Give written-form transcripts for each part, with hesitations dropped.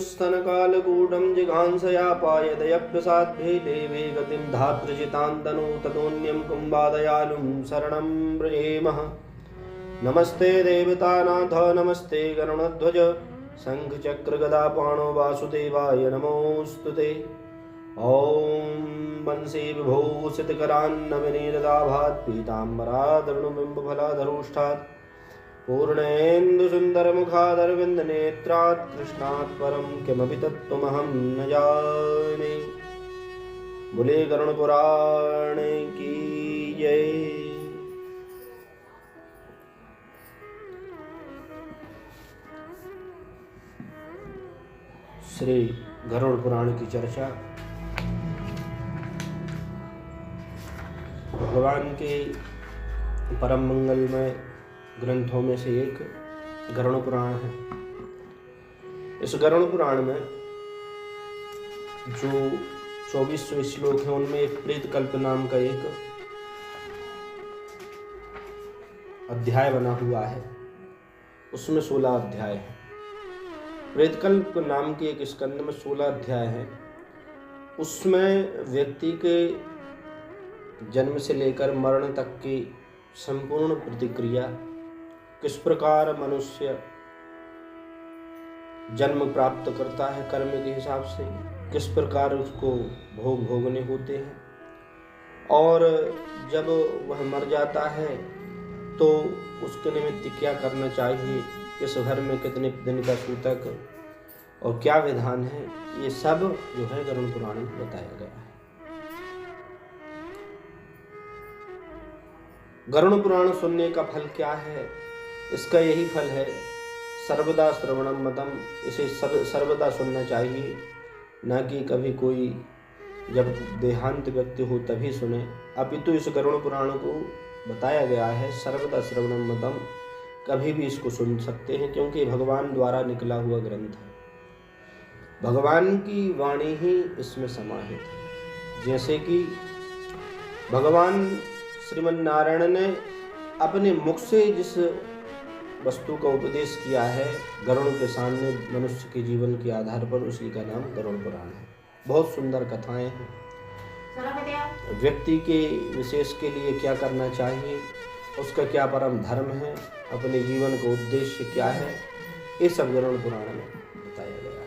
स्तनकालकूटं जिघांसयापायदयप्रसाद्भे देवे गतिं धातृजितान्तनु ततोऽन्यं कुम्भादयालुं शरणं व्रजेमः। नमस्ते देवतानाथ नमस्ते गरुणध्वज शङ्खचक्रगदापाणो वासुदेवाय नमोऽस्तुते। ॐ वंशी विभूषितकरान्नवनीरदाभात् पीताम्बरादरुणबिम्बफलाधरोष्ठात् पूर्णेन्दुसुन्दरमुखादरविन्दनेत्रात् कृष्णात् परं किमपि तत्त्वमहं न जाने। बोले गरुड़पुराण की जय। श्री गरुड़ पुराण की चर्चा भगवान के परम मंगलमय ग्रंथों में से एक गरुड़ पुराण है। इस गरुड़ पुराण में जो 2400 श्लोक हैं उनमें एक प्रेतकल्प नाम का एक अध्याय बना हुआ है। उसमें 16 अध्याय हैं। प्रेतकल्प नाम के एक स्कंद में 16 अध्याय हैं। उसमें व्यक्ति के जन्म से लेकर मरण तक की संपूर्ण प्रतिक्रिया, किस प्रकार मनुष्य जन्म प्राप्त करता है कर्म के हिसाब से, किस प्रकार उसको भोग भोगने होते हैं, और जब वह मर जाता है तो उसके निमित्त क्या करना चाहिए, किस घर में कितने दिन का सूतक और क्या विधान है, ये सब जो है गरुड़ पुराण में बताया गया है। गरुड़ पुराण सुनने का फल क्या है? इसका यही फल है, सर्वदा श्रवणम मतम। इसे सर्वदा सुनना चाहिए, न कि कभी कोई जब देहांत व्यक्ति हो तभी सुने। अपितु इस गरुड़ पुराण को बताया गया है सर्वदा श्रवणम मतम, कभी भी इसको सुन सकते हैं, क्योंकि भगवान द्वारा निकला हुआ ग्रंथ है। भगवान की वाणी ही इसमें समाहित है। जैसे कि भगवान श्रीमन्नारायण ने अपने मुख से जिस वस्तु का उपदेश किया है गरुड़ के सामने मनुष्य के जीवन के आधार पर, उसी का नाम गरुड़ पुराण है। बहुत सुंदर कथाएं हैं। व्यक्ति के विशेष के लिए क्या करना चाहिए, उसका क्या परम धर्म है, अपने जीवन का उद्देश्य क्या है, ये सब गरुड़ पुराण में बताया गया है।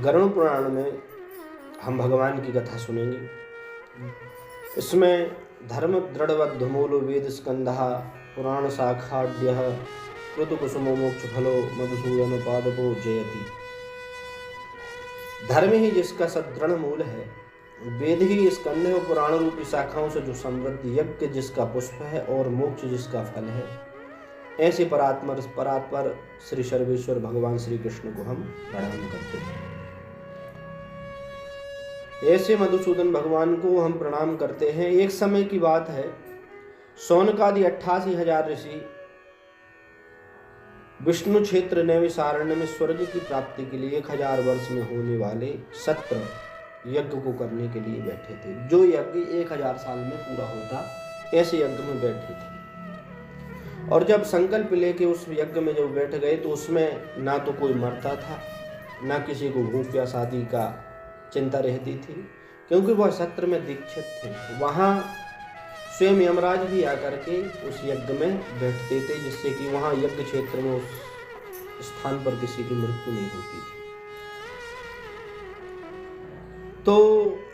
गरुड़ पुराण में हम भगवान की कथा सुनेंगे। इसमें धर्म दृढ़वद्धमूलो वेद स्कंधा पुराण शाखाढ्य कृत कुसुमो मोक्ष फलो मधुसूदन पादपो जयति। धर्म ही जिसका सदृढ़ मूल है, वेद ही स्कंध और पुराण रूपी शाखाओं से जो समृद्ध, यज्ञ जिसका पुष्प है और मोक्ष जिसका फल है, ऐसे परात्पर श्री सर्वेश्वर भगवान श्री कृष्ण को हम प्रणाम करते हैं। ऐसे मधुसूदन भगवान को हम प्रणाम करते हैं। एक समय की बात है, शौनकादि 88,000 ऋषि विष्णु क्षेत्र नैमिषारण्य में स्वर्ग की प्राप्ति के लिए 1000 वर्ष में होने वाले सत्र यज्ञ को करने के लिए बैठे थे। जो यज्ञ 1000 साल में पूरा होता, ऐसे यज्ञ में बैठे थे। और जब संकल्प लेके उस यज्ञ में जब बैठ गए तो उसमें ना तो कोई मरता था, ना किसी को भूख या शादी का चिंता रहती थी, क्योंकि वह सत्र में दीक्षित थे। वहाँ स्वयं यमराज भी आकर के उस यज्ञ में बैठते थे, जिससे कि वहाँ यज्ञ क्षेत्र में उस स्थान पर किसी की मृत्यु नहीं होती थी। तो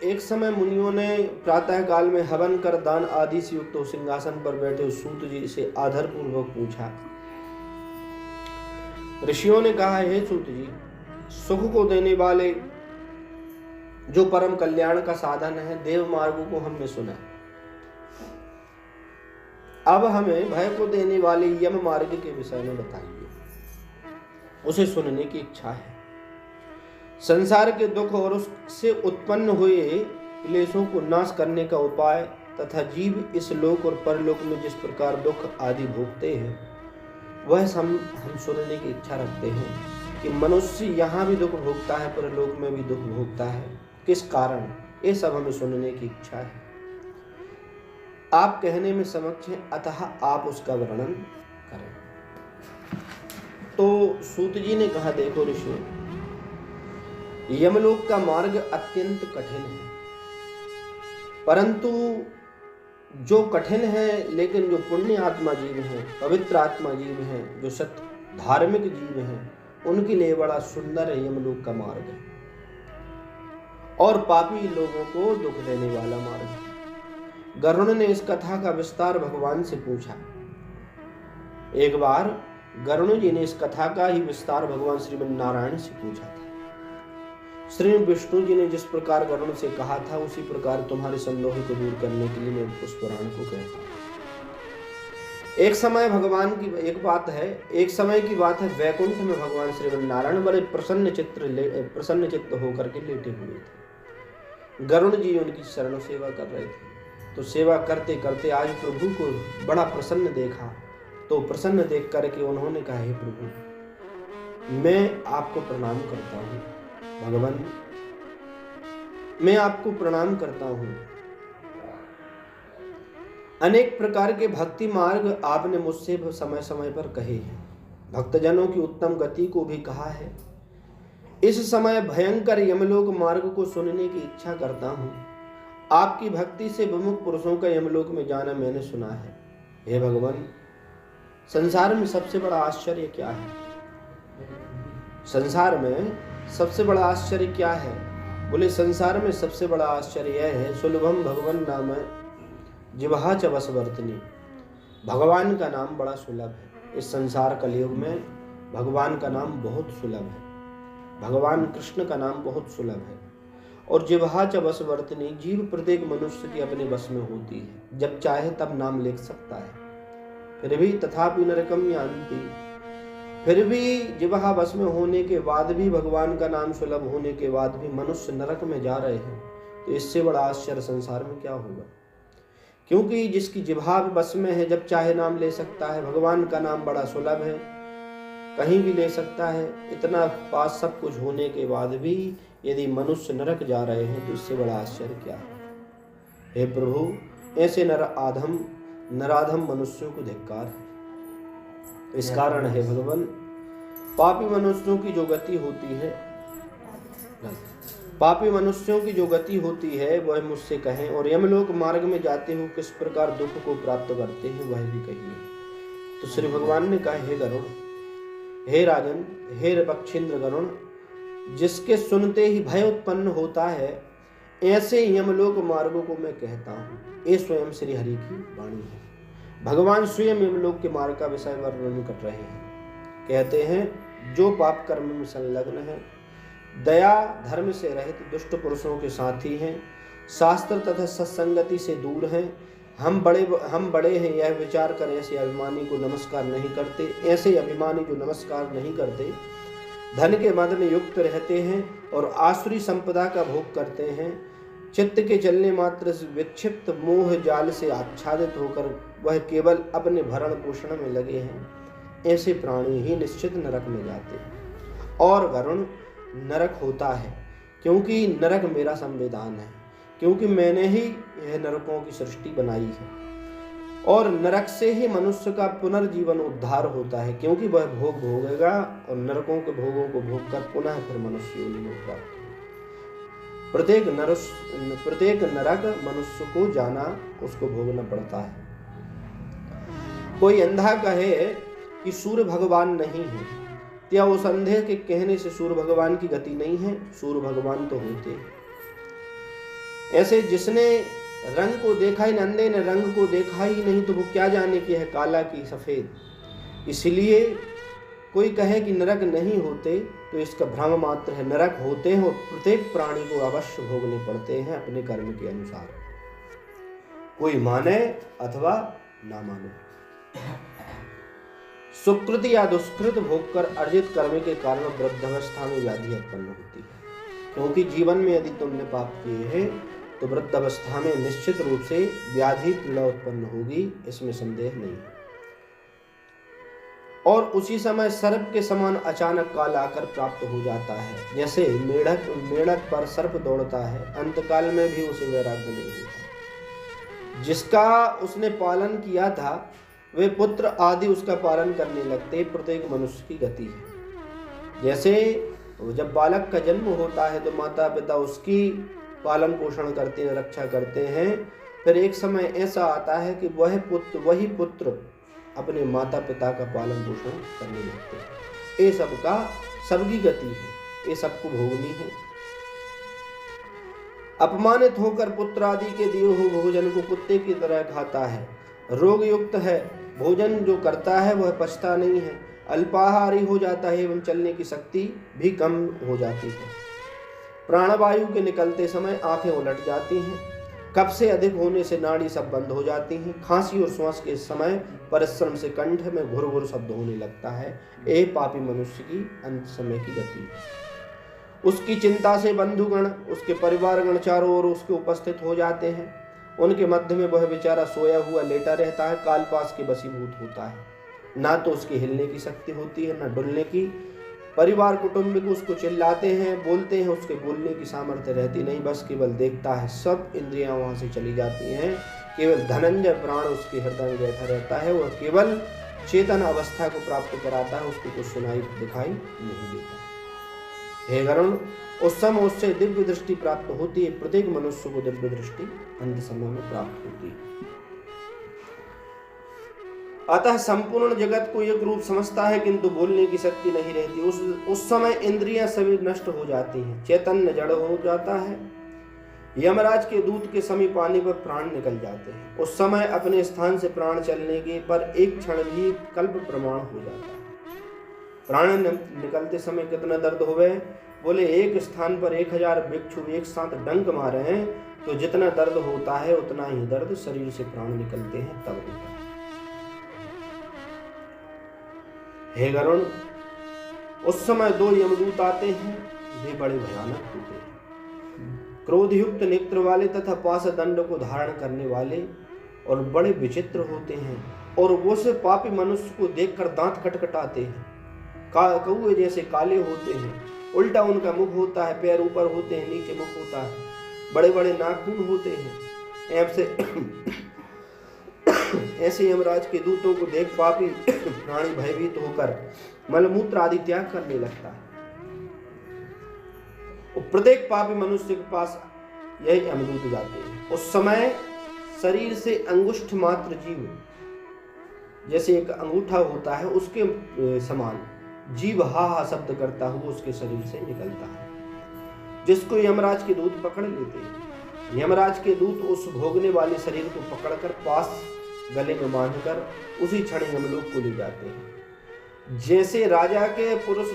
एक समय मुनियों ने प्रातः काल में हवन कर दान आदि से युक्त सिंहासन पर बैठे सूत जी से आदर पूर्वक पूछा। ऋषियों ने कहा, हे सूत जी, सुख को देने वाले जो परम कल्याण का साधन है देव मार्गों को हमने सुना, अब हमें भय को देने वाले यम मार्ग के विषय में बताइए। उसे सुनने की इच्छा है। संसार के दुख और उससे उत्पन्न हुए क्लेशों को नाश करने का उपाय तथा जीव इस लोक और परलोक में जिस प्रकार दुख आदि भोगते हैं, वह हम सुनने की इच्छा रखते हैं कि मनुष्य यहाँ भी दुख भोगता है, परलोक में भी दुख भोगता है, किस कारण, ये सब हमें सुनने की इच्छा है। आप कहने में समक्ष हैं, अतः आप उसका वर्णन करें। तो सूत जी ने कहा, देखो ऋषि, यमलोक का मार्ग अत्यंत कठिन है, परंतु जो कठिन है लेकिन जो पुण्य आत्मा जीव हैं, पवित्र आत्मा जीव हैं, जो सत्य धार्मिक जीव हैं, उनके लिए बड़ा सुंदर यमलोक का मार्ग है और पापी लोगों को दुख देने वाला मार्ग है। गरुड़ ने इस कथा का विस्तार भगवान से पूछा। एक बार गरुड़ जी ने इस कथा का ही विस्तार भगवान श्रीमन नारायण से पूछा था। श्री विष्णु जी ने जिस प्रकार गरुड़ से कहा था, उसी प्रकार तुम्हारे संदेह को दूर करने के लिए मैं उस पुराण को कहता हूँ। एक समय भगवान की एक समय की बात है, वैकुंठ में भगवान श्रीमन नारायण बड़े प्रसन्न चित्त होकर के लेटे हुए थे। गरुड़ जी उनकी शरण सेवा कर रहे थे। तो सेवा करते करते आज प्रभु को बड़ा प्रसन्न देखा। तो प्रसन्न देख करके उन्होंने कहा, हे प्रभु, मैं आपको प्रणाम करता हूँ। भगवान, मैं आपको प्रणाम करता हूँ। अनेक प्रकार के भक्ति मार्ग आपने मुझसे समय समय पर कहे हैं, भक्तजनों की उत्तम गति को भी कहा है। इस समय भयंकर यमलोक मार्ग को सुनने की इच्छा करता हूँ। आपकी भक्ति से विमुख पुरुषों का यमलोक में जाना मैंने सुना है। हे भगवान, संसार में सबसे बड़ा आश्चर्य क्या है? संसार में सबसे बड़ा आश्चर्य क्या है? बोले, संसार में सबसे बड़ा आश्चर्य यह है, सुलभम भगवान नाम जिह्वा च वशवर्तिनी। भगवान का नाम बड़ा सुलभ है। इस संसार कलयुग में भगवान का नाम बहुत सुलभ है। भगवान कृष्ण का नाम बहुत सुलभ है। और जिह्वा च वशवर्तिनी, जीव प्रत्येक मनुष्य की अपने वश में होती है, जब चाहे तब नाम लिख सकता है। फिर भी तथापि नरकम यान्ति, फिर भी जिह्वा वश में होने के बाद भी, भगवान का नाम सुलभ होने के बाद भी मनुष्य नरक में जा रहे हैं। तो इससे बड़ा आश्चर्य संसार में क्या होगा? क्योंकि जिसकी जिह्वा बस में है, जब चाहे नाम ले सकता है। भगवान का नाम बड़ा सुलभ है, कहीं भी ले सकता है। इतना पास सब कुछ होने के बाद भी यदि मनुष्य नरक जा रहे हैं, तो इससे बड़ा आश्चर्य क्या है? हे प्रभु, ऐसे नराधम मनुष्यों को धिक्कार है। इस कारण है भगवान, पापी मनुष्यों की जो गति होती है वह मुझसे कहें, और यमलोक मार्ग में जाते हुए किस प्रकार दुख को प्राप्त करते हैं वह भी कहिए। तो श्री भगवान ने कहा, हे गरुड़, हे राजन, हे पक्षेंद्र गरुड़, जिसके सुनते ही भय उत्पन्न होता है, ऐसे यमलोक मार्गों को मैं कहता हूँ। ये स्वयं श्री हरि की वाणी है। भगवान स्वयं यमलोक के मार्ग का विषय वर्णन कर रहे हैं। कहते हैं, जो पाप कर्म में संलग्न है, दया धर्म से रहित दुष्ट पुरुषों के साथी हैं, शास्त्र तथा सत्संगति से दूर हैं, हम बड़े हैं यह विचार कर ऐसे अभिमानी को नमस्कार नहीं करते, ऐसे अभिमानी जो नमस्कार नहीं करते, धन के मद में युक्त रहते हैं और आसुरी संपदा का भोग करते हैं, चित्त के चलने मात्र से विक्षिप्त मोह जाल से आच्छादित होकर वह केवल अपने भरण पोषण में लगे हैं, ऐसे प्राणी ही निश्चित नरक में जाते हैं। और वरुण, नरक होता है क्योंकि नरक मेरा संविधान है, क्योंकि मैंने ही यह नरकों की सृष्टि बनाई है। और नरक से ही मनुष्य का पुनर्जीवन उद्धार होता है, क्योंकि वह भोग भोगेगा और नरकों के भोगों को भोग कर पुनः फिर मनुष्य योनि में प्राप्त होगा। प्रत्येक नरक मनुष्य को जाना, उसको भोगना पड़ता है। कोई अंधा कहे कि सूर्य भगवान नहीं है, क्या उस अंधे के कहने से सूर्य भगवान की गति नहीं है? सूर्य भगवान तो होते हैं। ऐसे जिसने रंग को देखा ही, अंधे ने रंग को देखा ही नहीं, तो वो क्या जाने कि है काला की सफेद। इसलिए कोई कहे कि नरक नहीं होते तो इसका भ्रम मात्र है। नरक होते हैं और प्रत्येक प्राणी को अवश्य भोगने पड़ते हैं अपने कर्म के अनुसार, कोई माने अथवा ना माने। सुकृत या दुष्कृत भोग कर अर्जित कर्म के कारण वृद्धावस्था में व्याधि उत्पन्न होती है। क्योंकि जीवन में यदि तुमने पाप किए हैं तो वृद्धावस्था में निश्चित रूप से व्याधि पीड़ा उत्पन्न होगी, इसमें संदेह नहीं है। और उसी समय सर्प के समान अचानक काल आकर प्राप्त हो जाता है। जैसे मेढक पर सर्प दौड़ता है, अंतकाल में भी उसे वैराग्य नहीं होता। जिसका उसने पालन किया था वे पुत्र आदि उसका पालन करने लगते। प्रत्येक मनुष्य की गति है। जैसे जब बालक का जन्म होता है तो माता पिता उसकी पालन पोषण करते हैं, रक्षा करते हैं। फिर एक समय ऐसा आता है कि वही पुत्र अपने माता पिता का पालन पोषण करने लगते हैं। ये सबकी गति है, ये सबको भोगनी है। अपमानित होकर पुत्र आदि के दिए हुए भोजन को कुत्ते की तरह खाता है। रोग युक्त है, भोजन जो करता है वह पचता नहीं है, अल्पाहारी हो जाता है एवं चलने की शक्ति भी कम हो जाती है। प्राणवायु के निकलते समय आंखें उलट जाती हैं, कफ से अधिक होने से नाड़ी सब बंद हो जाती हैं, खांसी और श्वास के समय परिश्रम से कंठ में घुर घुर शब्द होने लगता है। ये पापी मनुष्य की अंत समय की गति है। उसकी चिंता से बंधुगण, उसके परिवारगण चारों ओर उसके उपस्थित हो जाते हैं। उनके मध्य में वह बेचारा सोया हुआ लेटा रहता है, कालपास के वशीभूत होता है। ना तो उसकी हिलने की शक्ति होती है, ना डुलने की। परिवार कुटुंबिक उसको चिल्लाते हैं, बोलते हैं, उसके बोलने की सामर्थ्य रहती नहीं, बस केवल देखता है। सब इंद्रियां वहां से चली जाती हैं, केवल धनंजय प्राण उसके हृदय में बैठा रहता है। वह केवल चेतन अवस्था को प्राप्त कराता है, उसको कुछ सुनाई दिखाई नहीं देता। हे गरुण, उस समय उससे दिव्य दृष्टि प्राप्त होती है। प्रत्येक मनुष्य को दिव्य दृष्टि अंत समय में प्राप्त होती है। अतः संपूर्ण जगत को एक रूप समझता है, किंतु बोलने की शक्ति नहीं रहती। उस समय इंद्रियां सभी नष्ट हो जाती हैं, चैतन्य जड़ हो जाता है। यमराज के दूत के समीप आने पर प्राण निकल जाते हैं। उस समय अपने स्थान से प्राण चलने के पर एक क्षण भी कल्प प्रमाण हो जाता है। प्राण निकलते समय कितना दर्द होवे? बोले एक स्थान पर 1000 भिक्षु एक साथ डंक मारे हैं तो जितना दर्द होता है उतना ही दर्द शरीर से प्राण निकलते हैं तब होता है। हे गरुण, उस समय 2 यमदूत आते हैं, वे बड़े भयानक होते हैं, क्रोधयुक्त नेत्र वाले तथा पाश दंड को धारण करने वाले, और बड़े विचित्र होते हैं। और वो से पापी मनुष्य को देखकर दांत खटखटाते हैं, कौवे जैसे काले होते हैं, उल्टा उनका मुख होता है, पैर ऊपर होते हैं, नीचे मुख होता है, बड़े बड़े नाखून होते हैं। ऐसे यमराज के दूतों को देख पापी प्राणी भयभीत होकर मलमूत्र आदि त्याग करने लगता है। प्रत्येक पापी मनुष्य के पास यही यमदूत जाते हैं। उस समय शरीर से अंगुष्ठ मात्र जीव, जैसे एक अंगूठा होता है उसके समान जीव हा हा शब्द करता हुआ उसके शरीर से निकलता है, जिसको यमराज के दूत पकड़ लेते हैं। यमराज के दूत उस भोगने वाले शरीर को पकड़कर पास गले में बांधकर उसी क्षण यमलोक को ले जाते हैं। जैसे राजा के पुरुष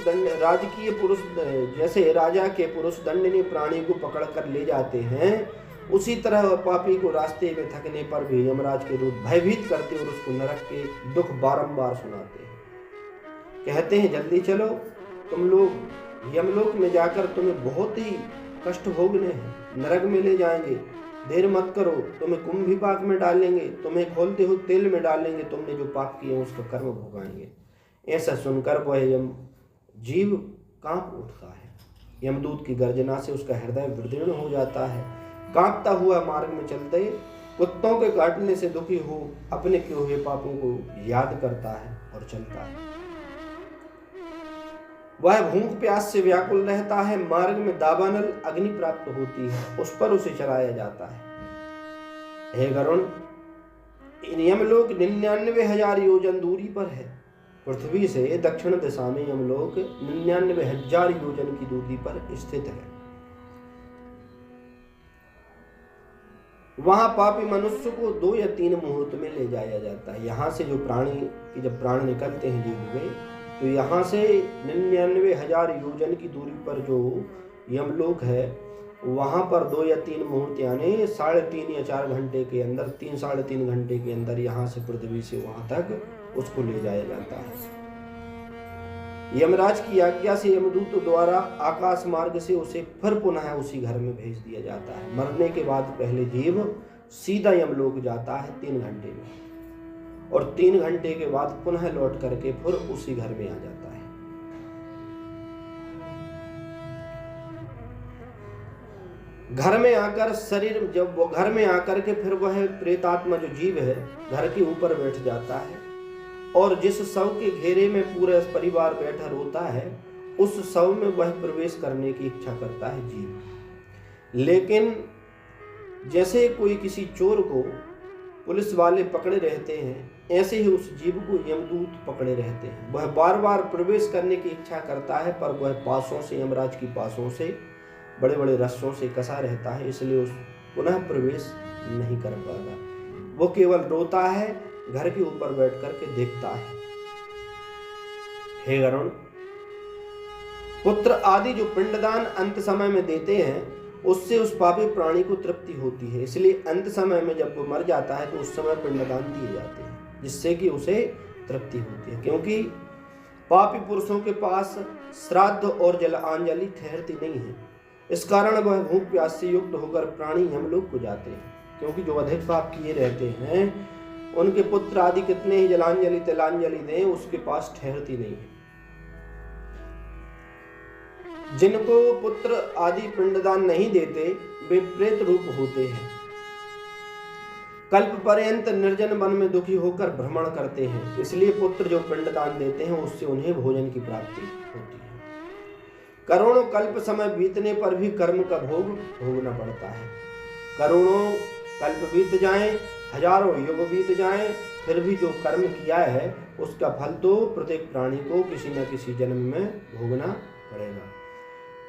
दंड ने प्राणी को पकड़कर ले जाते हैं, उसी तरह पापी को रास्ते में थकने पर भी यमराज के दूत भयभीत करते और उसको नरक के दुख बारंबार सुनाते हैं। कहते हैं जल्दी चलो, तुम लोग यमलोक में जाकर तुम्हें बहुत ही कष्ट भोगने हैं, नरक में ले जाएंगे, देर मत करो, तुम्हें कुंभीपाक में डालेंगे, तुम्हें खोलते हुए तेल में डालेंगे, तुमने जो पाप किए उसका कर्म भोगाएंगे। ऐसा सुनकर वह जीव कांप उठता है। यमदूत की गर्जना से उसका हृदय विदीर्ण हो जाता है। कांपता हुआ मार्ग में चलते कुत्तों के काटने से दुखी हो अपने किए हुए पापों को याद करता है और चलता है। वह भूख प्यास से व्याकुल रहता है। मार्ग में दावानल अग्नि प्राप्त होती है, उस पर उसे चलाया जाता है। हे गरुण, यमलोक 99,000 योजन दूरी पर है। पृथ्वी से दक्षिण दिशा में यमलोक 99,000 योजन की दूरी पर स्थित है। वहां पापी मनुष्य को 2 या 3 मुहूर्त में ले जाया जाता है। यहाँ से जब प्राण निकलते हैं जीव में, तो यहाँ से 99,000 योजन की दूरी पर जो यमलोक है, वहाँ पर 2 या 3 मुहूर्त यानी 3.5 या 4 घंटे के अंदर, 3-3.5 घंटे के अंदर यहाँ से पृथ्वी से वहाँ तक उसको ले जाया जाता है। यमराज की आज्ञा से यमदूत द्वारा आकाश मार्ग से उसे फिर पुनः उसी घर में भेज दिया जाता है। मरने के बाद पहले जीव सीधा यमलोक जाता है 3 घंटे में, और 3 घंटे के बाद पुनः लौट करके फिर उसी घर में आ जाता है। घर में आकर शरीर, जब वो घर में आकर के फिर वह प्रेतात्मा जो जीव है घर के ऊपर बैठ जाता है और जिस शव के घेरे में पूरा परिवार बैठा रोता है उस शव में वह प्रवेश करने की इच्छा करता है जीव। लेकिन जैसे कोई किसी चोर को पुलिस वाले पकड़े रहते हैं, ऐसे ही उस जीव को यमदूत पकड़े रहते हैं। वह बार बार प्रवेश करने की इच्छा करता है पर वह पासों से, यमराज की पासों से, बड़े बड़े रस्सों से कसा रहता है, इसलिए उस पुनः प्रवेश नहीं कर पाता। वो केवल रोता है, घर के ऊपर बैठ करके देखता है। हे गरुण, पुत्र आदि जो पिंडदान अंत समय में देते हैं उससे उस पापी प्राणी को तृप्ति होती है, इसलिए अंत समय में जब वो मर जाता है तो उस समय पिंडदान दिए जाते हैं जिससे कि उसे तृप्ति होती है। क्योंकि पापी पुरुषों के पास श्राद्ध और जलांजलि ठहरती नहीं है, इस कारण वह भूख प्यास से युक्त होकर प्राणी यमलोक को जाते हैं। क्योंकि जो अधिक पाप किए रहते हैं उनके पुत्र आदि कितने ही जलांजलि तिलांजलि दें उसके पास ठहरती नहीं है। जिनको पुत्र आदि पिंडदान नहीं देते वे प्रेत रूप होते हैं, कल्प पर्यंत निर्जन वन में दुखी होकर भ्रमण करते हैं, इसलिए पुत्र जो पिंडदान देते हैं उससे उन्हें भोजन की प्राप्ति होती है। करोड़ों कल्प समय बीतने पर भी कर्म का भोग भोगना पड़ता है। करोड़ों कल्प बीत जाएं, हजारों युग बीत जाएं, फिर भी जो कर्म किया है उसका फल तो प्रत्येक प्राणी को किसी न किसी जन्म में भोगना पड़ेगा।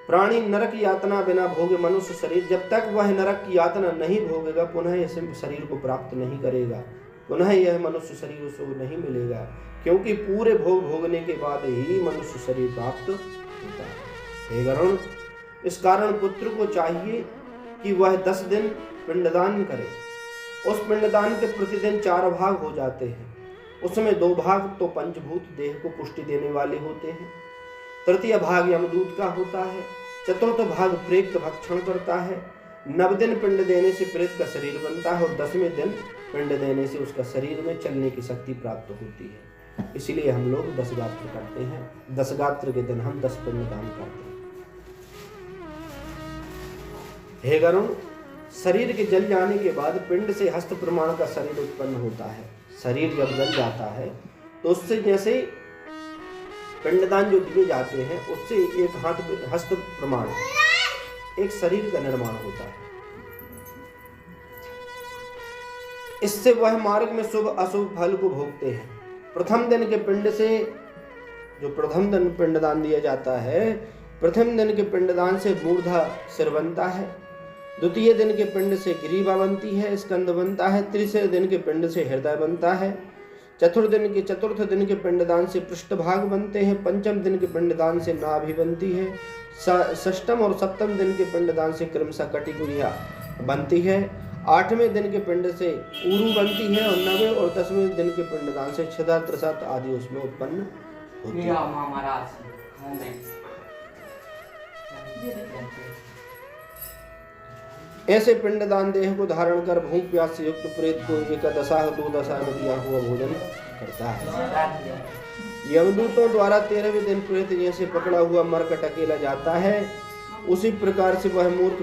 प्राणी नरक यातना बिना भोगे मनुष्य शरीर, जब तक वह नरक की यातना नहीं भोगेगा पुनः इस शरीर को प्राप्त नहीं करेगा, पुनः यह मनुष्य शरीर उसे नहीं मिलेगा, क्योंकि पूरे भोग भोगने के बाद ही मनुष्य शरीर प्राप्त होता है। हे गरुण, इस कारण पुत्र को चाहिए कि वह 10 दिन पिंडदान करे। उस पिंडदान के प्रतिदिन 4 भाग हो जाते हैं, उसमें 2 भाग तो पंचभूत देह को पुष्टि देने वाले होते हैं, तृतीय भाग यमदूत का होता है, चतुर्थ भाग प्रेत भक्षण करता है। 9 दिन पिंड देने से प्रेत का शरीर बनता है और 10वें दिन पिंड देने से उसका शरीर में चलने की शक्ति प्राप्त होती है। इसीलिए हम लोग 10 गात्र करते हैं। 10 गात्र के दिन हम 10 पिंड दान करते हैं। हे गरुण, शरीर के जल जाने के बाद पिंड से हस्त प्रमाण का शरीर उत्पन्न होता है। शरीर जब जल जाता है तो उससे जैसे पिंडदान जो दिए जाते हैं उससे एक हस्त प्रमाण, एक शरीर का निर्माण होता है। इससे वह मार्ग में शुभ अशुभ फल को भोगते हैं। प्रथम दिन के पिंड से, जो प्रथम दिन पिंडदान दिया जाता है, प्रथम दिन के पिंडदान से मूर्धा सिर बनता है, द्वितीय दिन के पिंड से ग्रीवा बनती है, स्कंद बनता है, तीसरे दिन के पिंड से हृदय बनता है, चतुर्थ दिन के पिंडदान से पृष्ठभाग बनते हैं, पंचम दिन के पिंडदान से नाभि बनती है, षष्ठम और सप्तम दिन के पिंडदान से क्रमशः कटिकुरिया बनती है, 8वें दिन के पिंड से ऊरू बनती है और 9वें और 10वें दिन के पिंडदान से छिदा त्रसत आदि उसमें उत्पन्न होती है। ऐसे पिंडदान देह को धारण कर भूख प्यास से युक्त प्रेत को 1 दशा 2 दशा में दिया हुआ भोजन करता है। यमदूतों द्वारा 13वें दिन प्रेत जैसे पकड़ा हुआ मरकट अकेला जाता है, उसी प्रकार से वह मूर्ख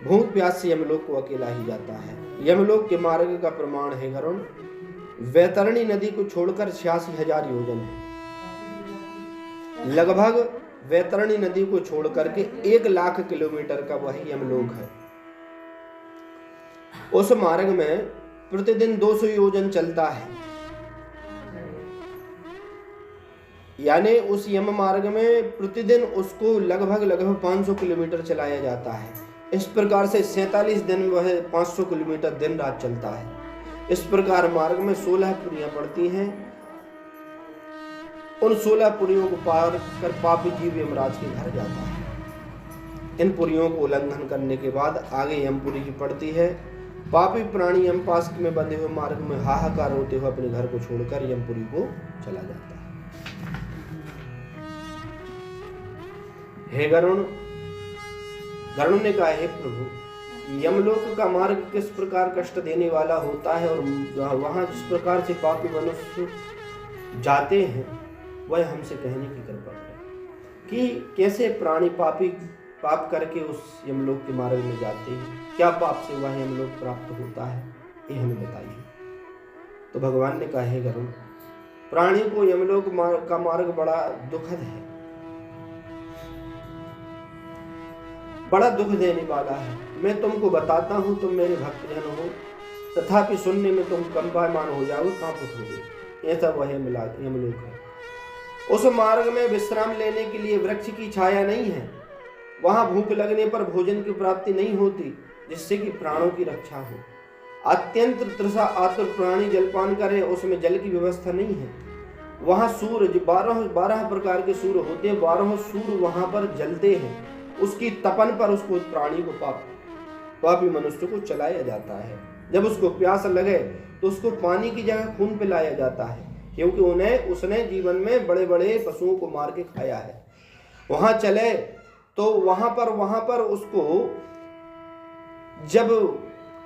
भूख प्यास से यमलोक को अकेला ही जाता है। यमलोक के मार्ग का प्रमाण है गरुण, वैतरणी नदी को छोड़कर 86,000 योजन है। लगभग वैतरणी नदी को छोड़ करके 1,00,000 किलोमीटर का वह यमलोक है। उस मार्ग में प्रतिदिन 200 योजन चलता है, यानी उस यम मार्ग में प्रतिदिन उसको लगभग 500 किलोमीटर चलाया जाता है। इस प्रकार से 47 दिन वह 500 किलोमीटर दिन रात चलता है। इस प्रकार मार्ग में 16 पुरियां पड़ती हैं। उन 16 पुरियों को पार कर पापी जीव यमराज के घर जाता है। इन पुरियों को उल्लंघन करने के बाद आगे यमपुरी की पड़ती है। पापी प्राणी यमपास में बंधे हुए मार्ग में हाहाकार होते हुए अपने घर को छोड़कर यमपुरी को चला जाता है। हे गरुण, गरुण ने कहा, हे प्रभु, यमलोक का मार्ग किस प्रकार कष्ट देने वाला होता है और वहां जिस प्रकार से पापी मनुष्य जाते हैं वह हमसे कहने की कृपा करें कि कैसे प्राणी पापी पाप करके उस यमलोक के मार्ग में जाते हैं, क्या पाप से वह यमलोक प्राप्त होता है, ये हमें बताइए। तो भगवान ने कहा, हे गरुड़, प्राणी को यमलोक का मार्ग बड़ा दुखद है, बड़ा दुख देने वाला है। मैं तुमको बताता हूं, तुम मेरे भक्तजन हो, तथापि सुनने में तुम कंपायमान हो जाओगे, कांप उठोगे। ऐसा वह यमलोक है। उस मार्ग में विश्राम लेने के लिए वृक्ष की छाया नहीं है। वहां भूख लगने पर भोजन की प्राप्ति नहीं होती, जिससे कि प्राणों की रक्षा हो। अत्यंत तृषा आतुर प्राणी जलपान करे, उसमें जल की व्यवस्था नहीं है। वहां सूर्य 12 प्रकार के सूर्य होते हैं, 12 सूर्य वहां पर जलते हैं। उसकी तपन पर उसको प्राणी को पापी मनुष्य को चलाया जाता है। जब उसको प्यास लगे तो उसको पानी की जगह खून पिलाया जाता है, क्योंकि उसने जीवन में बड़े बड़े पशुओं को मार के खाया है। वहां चले तो वहां पर उसको जब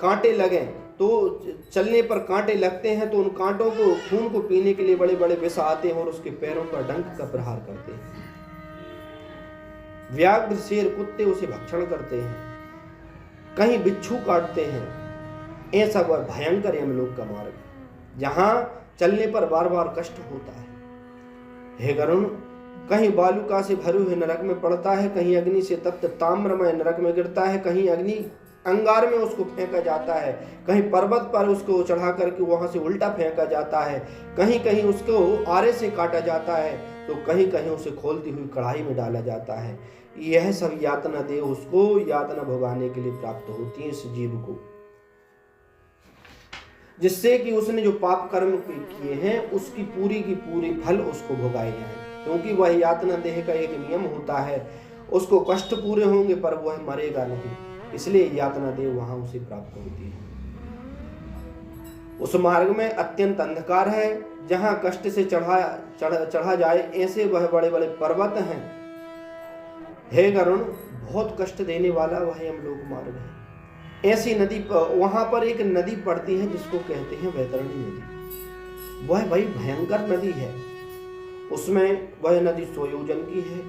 कांटे लगे तो चलने पर कांटे लगते हैं, तो उन कांटों को खून को पीने के लिए बड़े बड़े विष आते हैं और उसके पैरों पर डंक का प्रहार करते हैं। व्याघ्र शेर कुत्ते उसे भक्षण करते हैं, कहीं बिच्छू काटते हैं। ऐसा वह भयंकर यमलोक का मार्ग है, जहां चलने पर बार बार कष्ट होता है। हे गरुण, कहीं बालुका से भरे हुए नरक में पड़ता है, कहीं अग्नि से तप्त ताम्रमय नरक में गिरता है, कहीं अग्नि अंगार में उसको फेंका जाता है, कहीं पर्वत पर उसको चढ़ा करके वहां से उल्टा फेंका जाता है, कहीं कहीं उसको आरे से काटा जाता है, तो कहीं कहीं उसे खोलती हुई कढ़ाई में डाला जाता है। यह सब यातना देह उसको यातना भोगाने के लिए प्राप्त होती है, इस जीव को, जिससे कि उसने जो पाप कर्म किए हैं उसकी पूरी की पूरी फल उसको भोगाए जाए। क्योंकि वह यातना देह का एक नियम होता है, उसको कष्ट पूरे होंगे पर वह मरेगा नहीं, इसलिए यातना देह वहां उसे प्राप्त होती है। उस मार्ग में अत्यंत अंधकार है, जहां कष्ट से चढ़ा जाए ऐसे वह बड़े बड़े पर्वत हैं। हे गरुण, बहुत कष्ट देने वाला वह यमलोक मार्ग है। ऐसी नदी वहां पर एक नदी पड़ती है जिसको कहते हैं वैतरणी नदी। वह बड़ी भयंकर नदी है। उसमें वह नदी 100 योजन की है,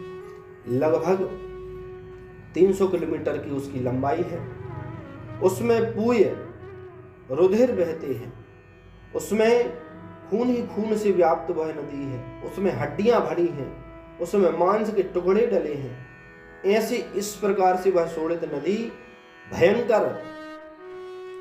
लगभग 300 किलोमीटर की उसकी लंबाई है। उसमें पूय रुधिर बहते हैं, उसमें खून ही खून से व्याप्त वह नदी है, उसमें हड्डियां भरी हैं, उसमें मांस के टुकड़े डले हैं। ऐसे इस प्रकार से वह शोणित नदी भयंकर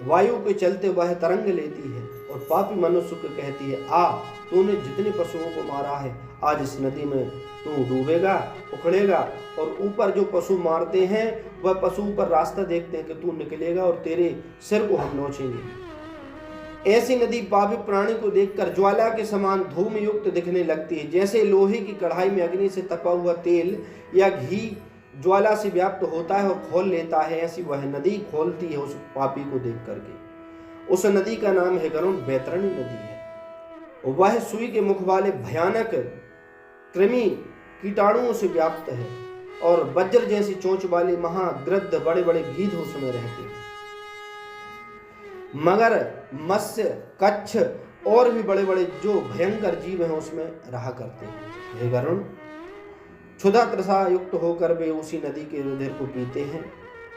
वायु के चलते वह तरंग लेती है और पापी मनुष्य को कहती है, आ, तूने जितने पशुओं को मारा है, आज इस नदी में तू डूबेगा, उखड़ेगा। और ऊपर जो पशु मारते हैं वह पशु पर रास्ता देखते हैं कि तू निकलेगा और तेरे सिर को हम नोचेंगे। ऐसी नदी पापी प्राणी को देखकर ज्वाला के समान धूम युक्त दिखने लगती है। जैसे लोहे की कढ़ाई में अग्नि से तपा हुआ तेल या घी ज्वाला से व्याप्त होता है और खोल लेता है, ऐसी वह नदी खोलती है उस पापी को देख करके। उस नदी का नाम है गरुड़, वैतरणी नदी है। वह सुई के मुख वाले भयानक कृमि कीटाणुओं से व्याप्त है और वज्र जैसी चोंच वाले महागृद्ध बड़े बड़े गीध उसमें रहते हैं। मगर, मत्स्य, कच्छ और भी बड़े बड़े जो भयंकर जीव हैं उसमें रहा करते हैं। हे गरुड़, क्षुधा तृषा युक्त होकर वे उसी नदी के रुधिर को पीते हैं।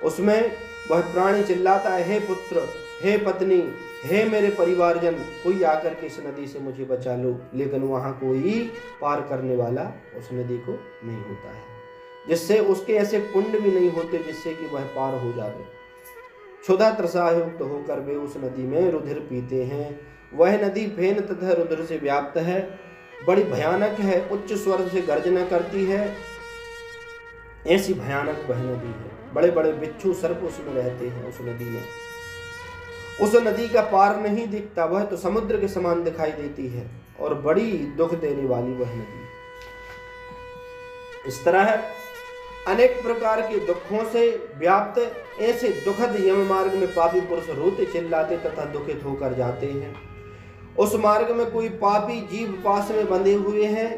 उसमें वह प्राणी चिल्लाता है, हे पुत्र, हे पत्नी, हे मेरे परिवारजन, कोई आकर के इस नदी से मुझे बचा लो। लेकिन वहां कोई पार करने वाला उस नदी को नहीं होता है, जिससे उसके ऐसे कुंड भी नहीं होते जिससे कि वह पार हो जाए। क्षुधा तृषा युक्त होकर वे उस नदी में रुधिर पीते हैं। वह नदी फेन तथा रुधिर से व्याप्त है, बड़ी भयानक है, उच्च स्वर से गर्जना करती है। ऐसी भयानक वह नदी है। बड़े बड़े बिच्छू सर्प उसमें रहते हैं उस नदी में। उस नदी का पार नहीं दिखता, वह तो समुद्र के समान दिखाई देती है और बड़ी दुख देने वाली वह नदी। इस तरह अनेक प्रकार के दुखों से व्याप्त ऐसे दुखद यम मार्ग में पापी पुरुष रोते चिल्लाते तथा दुखित होकर जाते हैं। उस मार्ग में कोई पापी जीव पास में बंधे हुए हैं।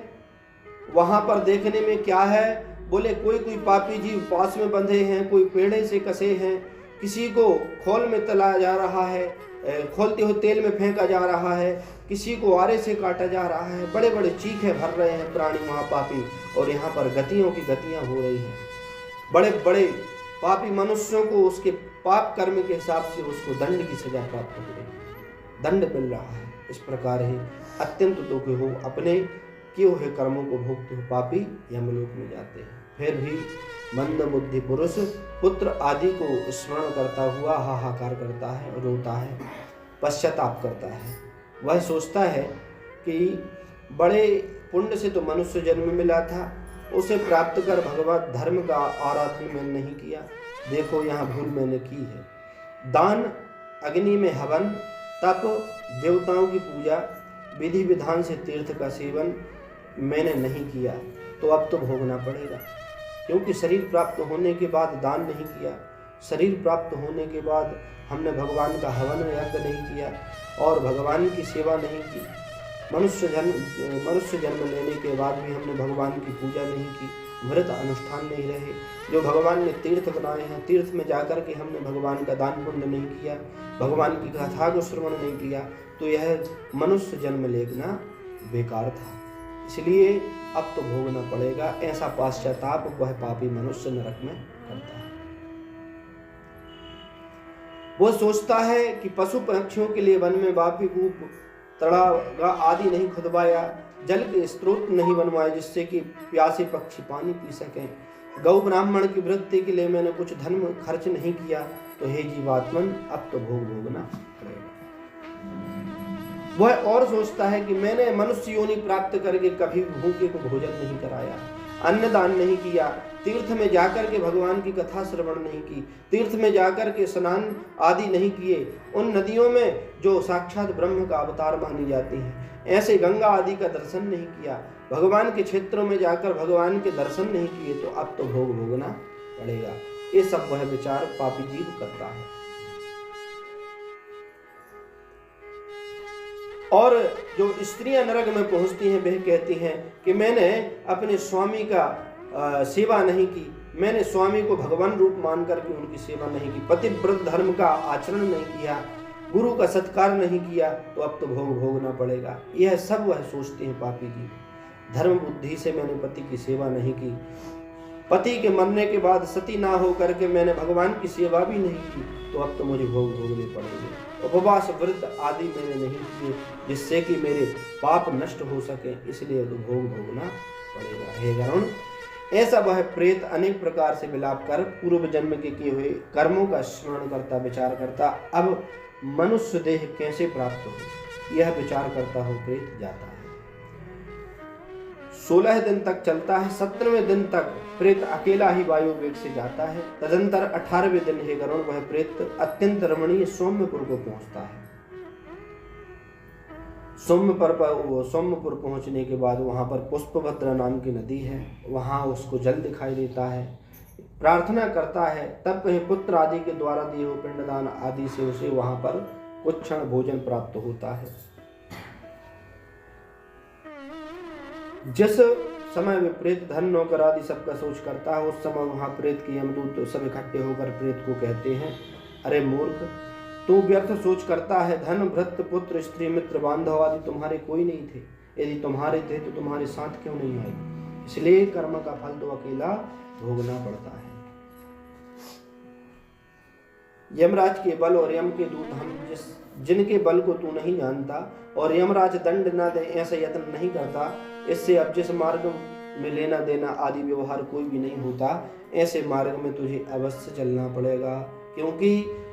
वहां पर देखने में क्या है, बोले कोई पापी जीव पास में बंधे हैं, कोई पेड़े से कसे हैं, किसी को खोल में तलाया जा रहा है, खोलते हुए तेल में फेंका जा रहा है, किसी को आरे से काटा जा रहा है। बड़े बड़े चीखे भर रहे हैं प्राणी महापापी, और यहाँ पर गतियों की गतियां हो रही हैं। बड़े बड़े पापी मनुष्यों को उसके पाप कर्म के हिसाब से उसको दंड की सजा प्राप्त हो रही, दंड मिल रहा है। इस प्रकार ही अत्यंत दुखी हो अपने किए हुए कर्मों को भोगते हो पापी यमलोक में जाते हैं। फिर भी मंद बुद्धि पुरुष पुत्र आदि को स्मरण करता हुआ हाहाकार करता है, रोता है, पश्चाताप करता है। वह सोचता है कि बड़े पुण्य से तो मनुष्य जन्म मिला था, उसे प्राप्त कर भगवत धर्म का आराधन मैंने नहीं किया। देखो यहाँ भूल मैंने की है। दान, अग्नि में हवन, तप, देवताओं की पूजा, विधि विधान से तीर्थ का सेवन मैंने नहीं किया, तो अब तो भोगना पड़ेगा। क्योंकि शरीर प्राप्त होने के बाद दान नहीं किया, शरीर प्राप्त होने के बाद हमने भगवान का हवन यज्ञ नहीं किया और भगवान की सेवा नहीं की। मनुष्य जन्म लेने के बाद भी हमने भगवान की पूजा नहीं की, व्रत अनुष्ठान नहीं रहे। जो भगवान ने तीर्थ बनाए हैं, तीर्थ में जाकर के हमने भगवान का दान पुण्य नहीं किया, भगवान की कथा को श्रवण नहीं किया, तो यह मनुष्य जन्म लेना बेकार था। इसलिए अब तो भोगना पड़ेगा। ऐसा पश्चाताप वह पापी मनुष्य नरक में करता है। वो सोचता है कि पशु पक्षियों के लिए वन में बापी कूप, तड़ाव आदि नहीं खुदवाया, जल के स्रोत नहीं बनवाए जिससे कि प्यासे पक्षी पानी पी सकें, गौ ब्राह्मण की वृद्धि के लिए मैंने कुछ धन खर्च नहीं किया, तो हे जीवात्मन अब तो भोगना पड़ेगा। वह और सोचता है कि मैंने मनुष्य योनि प्राप्त करके कभी भूखे को भोजन नहीं कराया, अन्नदान नहीं किया, तीर्थ में जाकर के भगवान की कथा श्रवण नहीं की, तीर्थ में जाकर के स्नान आदि नहीं किए, उन नदियों में जो साक्षात ब्रह्म का अवतार मानी जाती हैं, ऐसे गंगा आदि का दर्शन नहीं किया, भगवान के क्षेत्रों में जाकर भगवान के दर्शन नहीं किए, तो अब तो भोग भोगना पड़ेगा। ये सब वह विचार पापी जीव करता है। और जो स्त्रियां नरक में पहुंचती हैं वह कहती हैं कि मैंने अपने स्वामी का सेवा नहीं की, मैंने स्वामी को भगवान रूप मान करके उनकी सेवा नहीं की, पतिव्रत धर्म का आचरण नहीं किया, गुरु का सत्कार नहीं किया, तो अब तो भोग भोगना पड़ेगा। यह सब वह सोचते हैं पापी जी। धर्म बुद्धि से मैंने पति की सेवा नहीं की, पति के मरने के बाद सती ना हो करके मैंने भगवान की सेवा भी नहीं की, तो अब तो मुझे भोग भोगने पड़ेंगे। उपवास व्रत आदि मैंने नहीं किए जिससे कि मेरे पाप नष्ट हो सके, इसलिए तो भोग भोगना पड़ेगा। हे गरुण, ऐसा वह प्रेत अनेक प्रकार से विलाप कर पूर्व जन्म के किए हुए कर्मों का स्मरण करता, विचार करता, अब मनुष्य देह कैसे प्राप्त हो, यह विचार करता हो प्रेत जाता है। 16 दिन तक चलता है। 17वें दिन तक प्रेत अकेला ही वायु वेग से जाता है। तदंतर 18वें दिन हे गरुण, वह प्रेत अत्यंत रमणीय सौम्यपुर को पहुंचता है। सौम्यपुर पहुंचने के बाद वहां पर पुष्पभद्रा नाम की नदी है, वहां उसको जल दिखाई देता है, प्रार्थना करता है। तब कहीं पुत्र आदि के द्वारा दिए हुए पिंडदान आदि से उसे वहां पर कुछ क्षण भोजन प्राप्त होता है। जिस समय वे प्रेत धन नौकर आदि सबका सोच करता है, उस समय वहां प्रेत के यमदूत तो सब इकट्ठे होकर प्रेत को कहते हैं, अरे मूर्ख, तू व्यर्थ सोच करता है। धन, भ्रत, पुत्र, स्त्री, मित्र, बांधव आदि तुम्हारे कोई नहीं थे। यदि तुम्हारे थे तो तुम्हारे साथ क्यों नहीं आए? इसलिए कर्म का फल तो अकेला भोगना पड़ता है। यमराज के बल और यम के दूत हम जिनके बल को तू नहीं जानता और यमराज दंड न दे ऐसा यत्न नहीं करता, इससे अब जिस मार्ग में लेना देना आदि व्यवहार कोई भी नहीं होता, ऐसे मार्ग में तुझे अवश्य चलना पड़ेगा। क्योंकि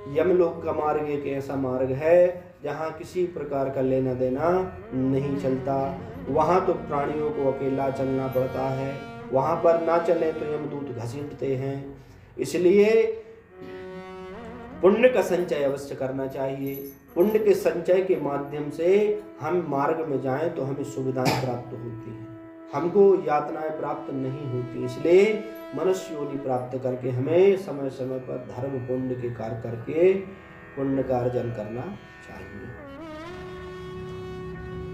यमलोक का मार्ग एक ऐसा मार्ग है जहाँ किसी प्रकार का लेना देना नहीं चलता। वहाँ तो प्राणियों को अकेला चलना पड़ता है, वहाँ पर ना चले तो यमदूत घसीटते हैं। इसलिए पुण्य का संचय अवश्य करना चाहिए। पुण्य के संचय के माध्यम से हम मार्ग में जाएं तो हमें सुविधाएं प्राप्त होती हैं, हमको यातनाएं प्राप्त नहीं होती। इसलिए मनुष्य योनि प्राप्त करके हमें समय समय पर धर्म पुण्य के कार्य करके पुण्य का अर्जन करना चाहिए।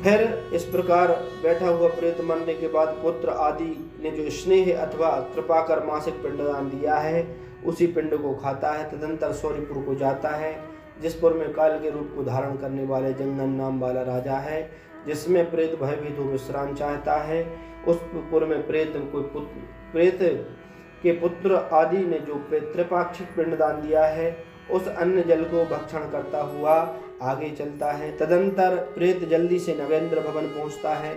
फिर इस प्रकार बैठा हुआ प्रेत मरने के बाद पुत्र आदि ने जो स्नेह अथवा कृपा कर मासिक पिंडदान दिया है उसी पिंड को खाता है। तदंतर सौरीपुर को जाता है, जिस पुर में काल के रूप को धारण करने वाले जंगन नाम वाला राजा है, जिसमें प्रेत भयभीत हो विश्राम चाहता है। उस पुर में प्रेत के पुत्र आदि ने जो त्रिपाक्षिक पिंडदान दिया है उस अन्न जल को भक्षण करता हुआ आगे चलता है। तदंतर प्रेत जल्दी से नगेंद्र भवन पहुंचता है।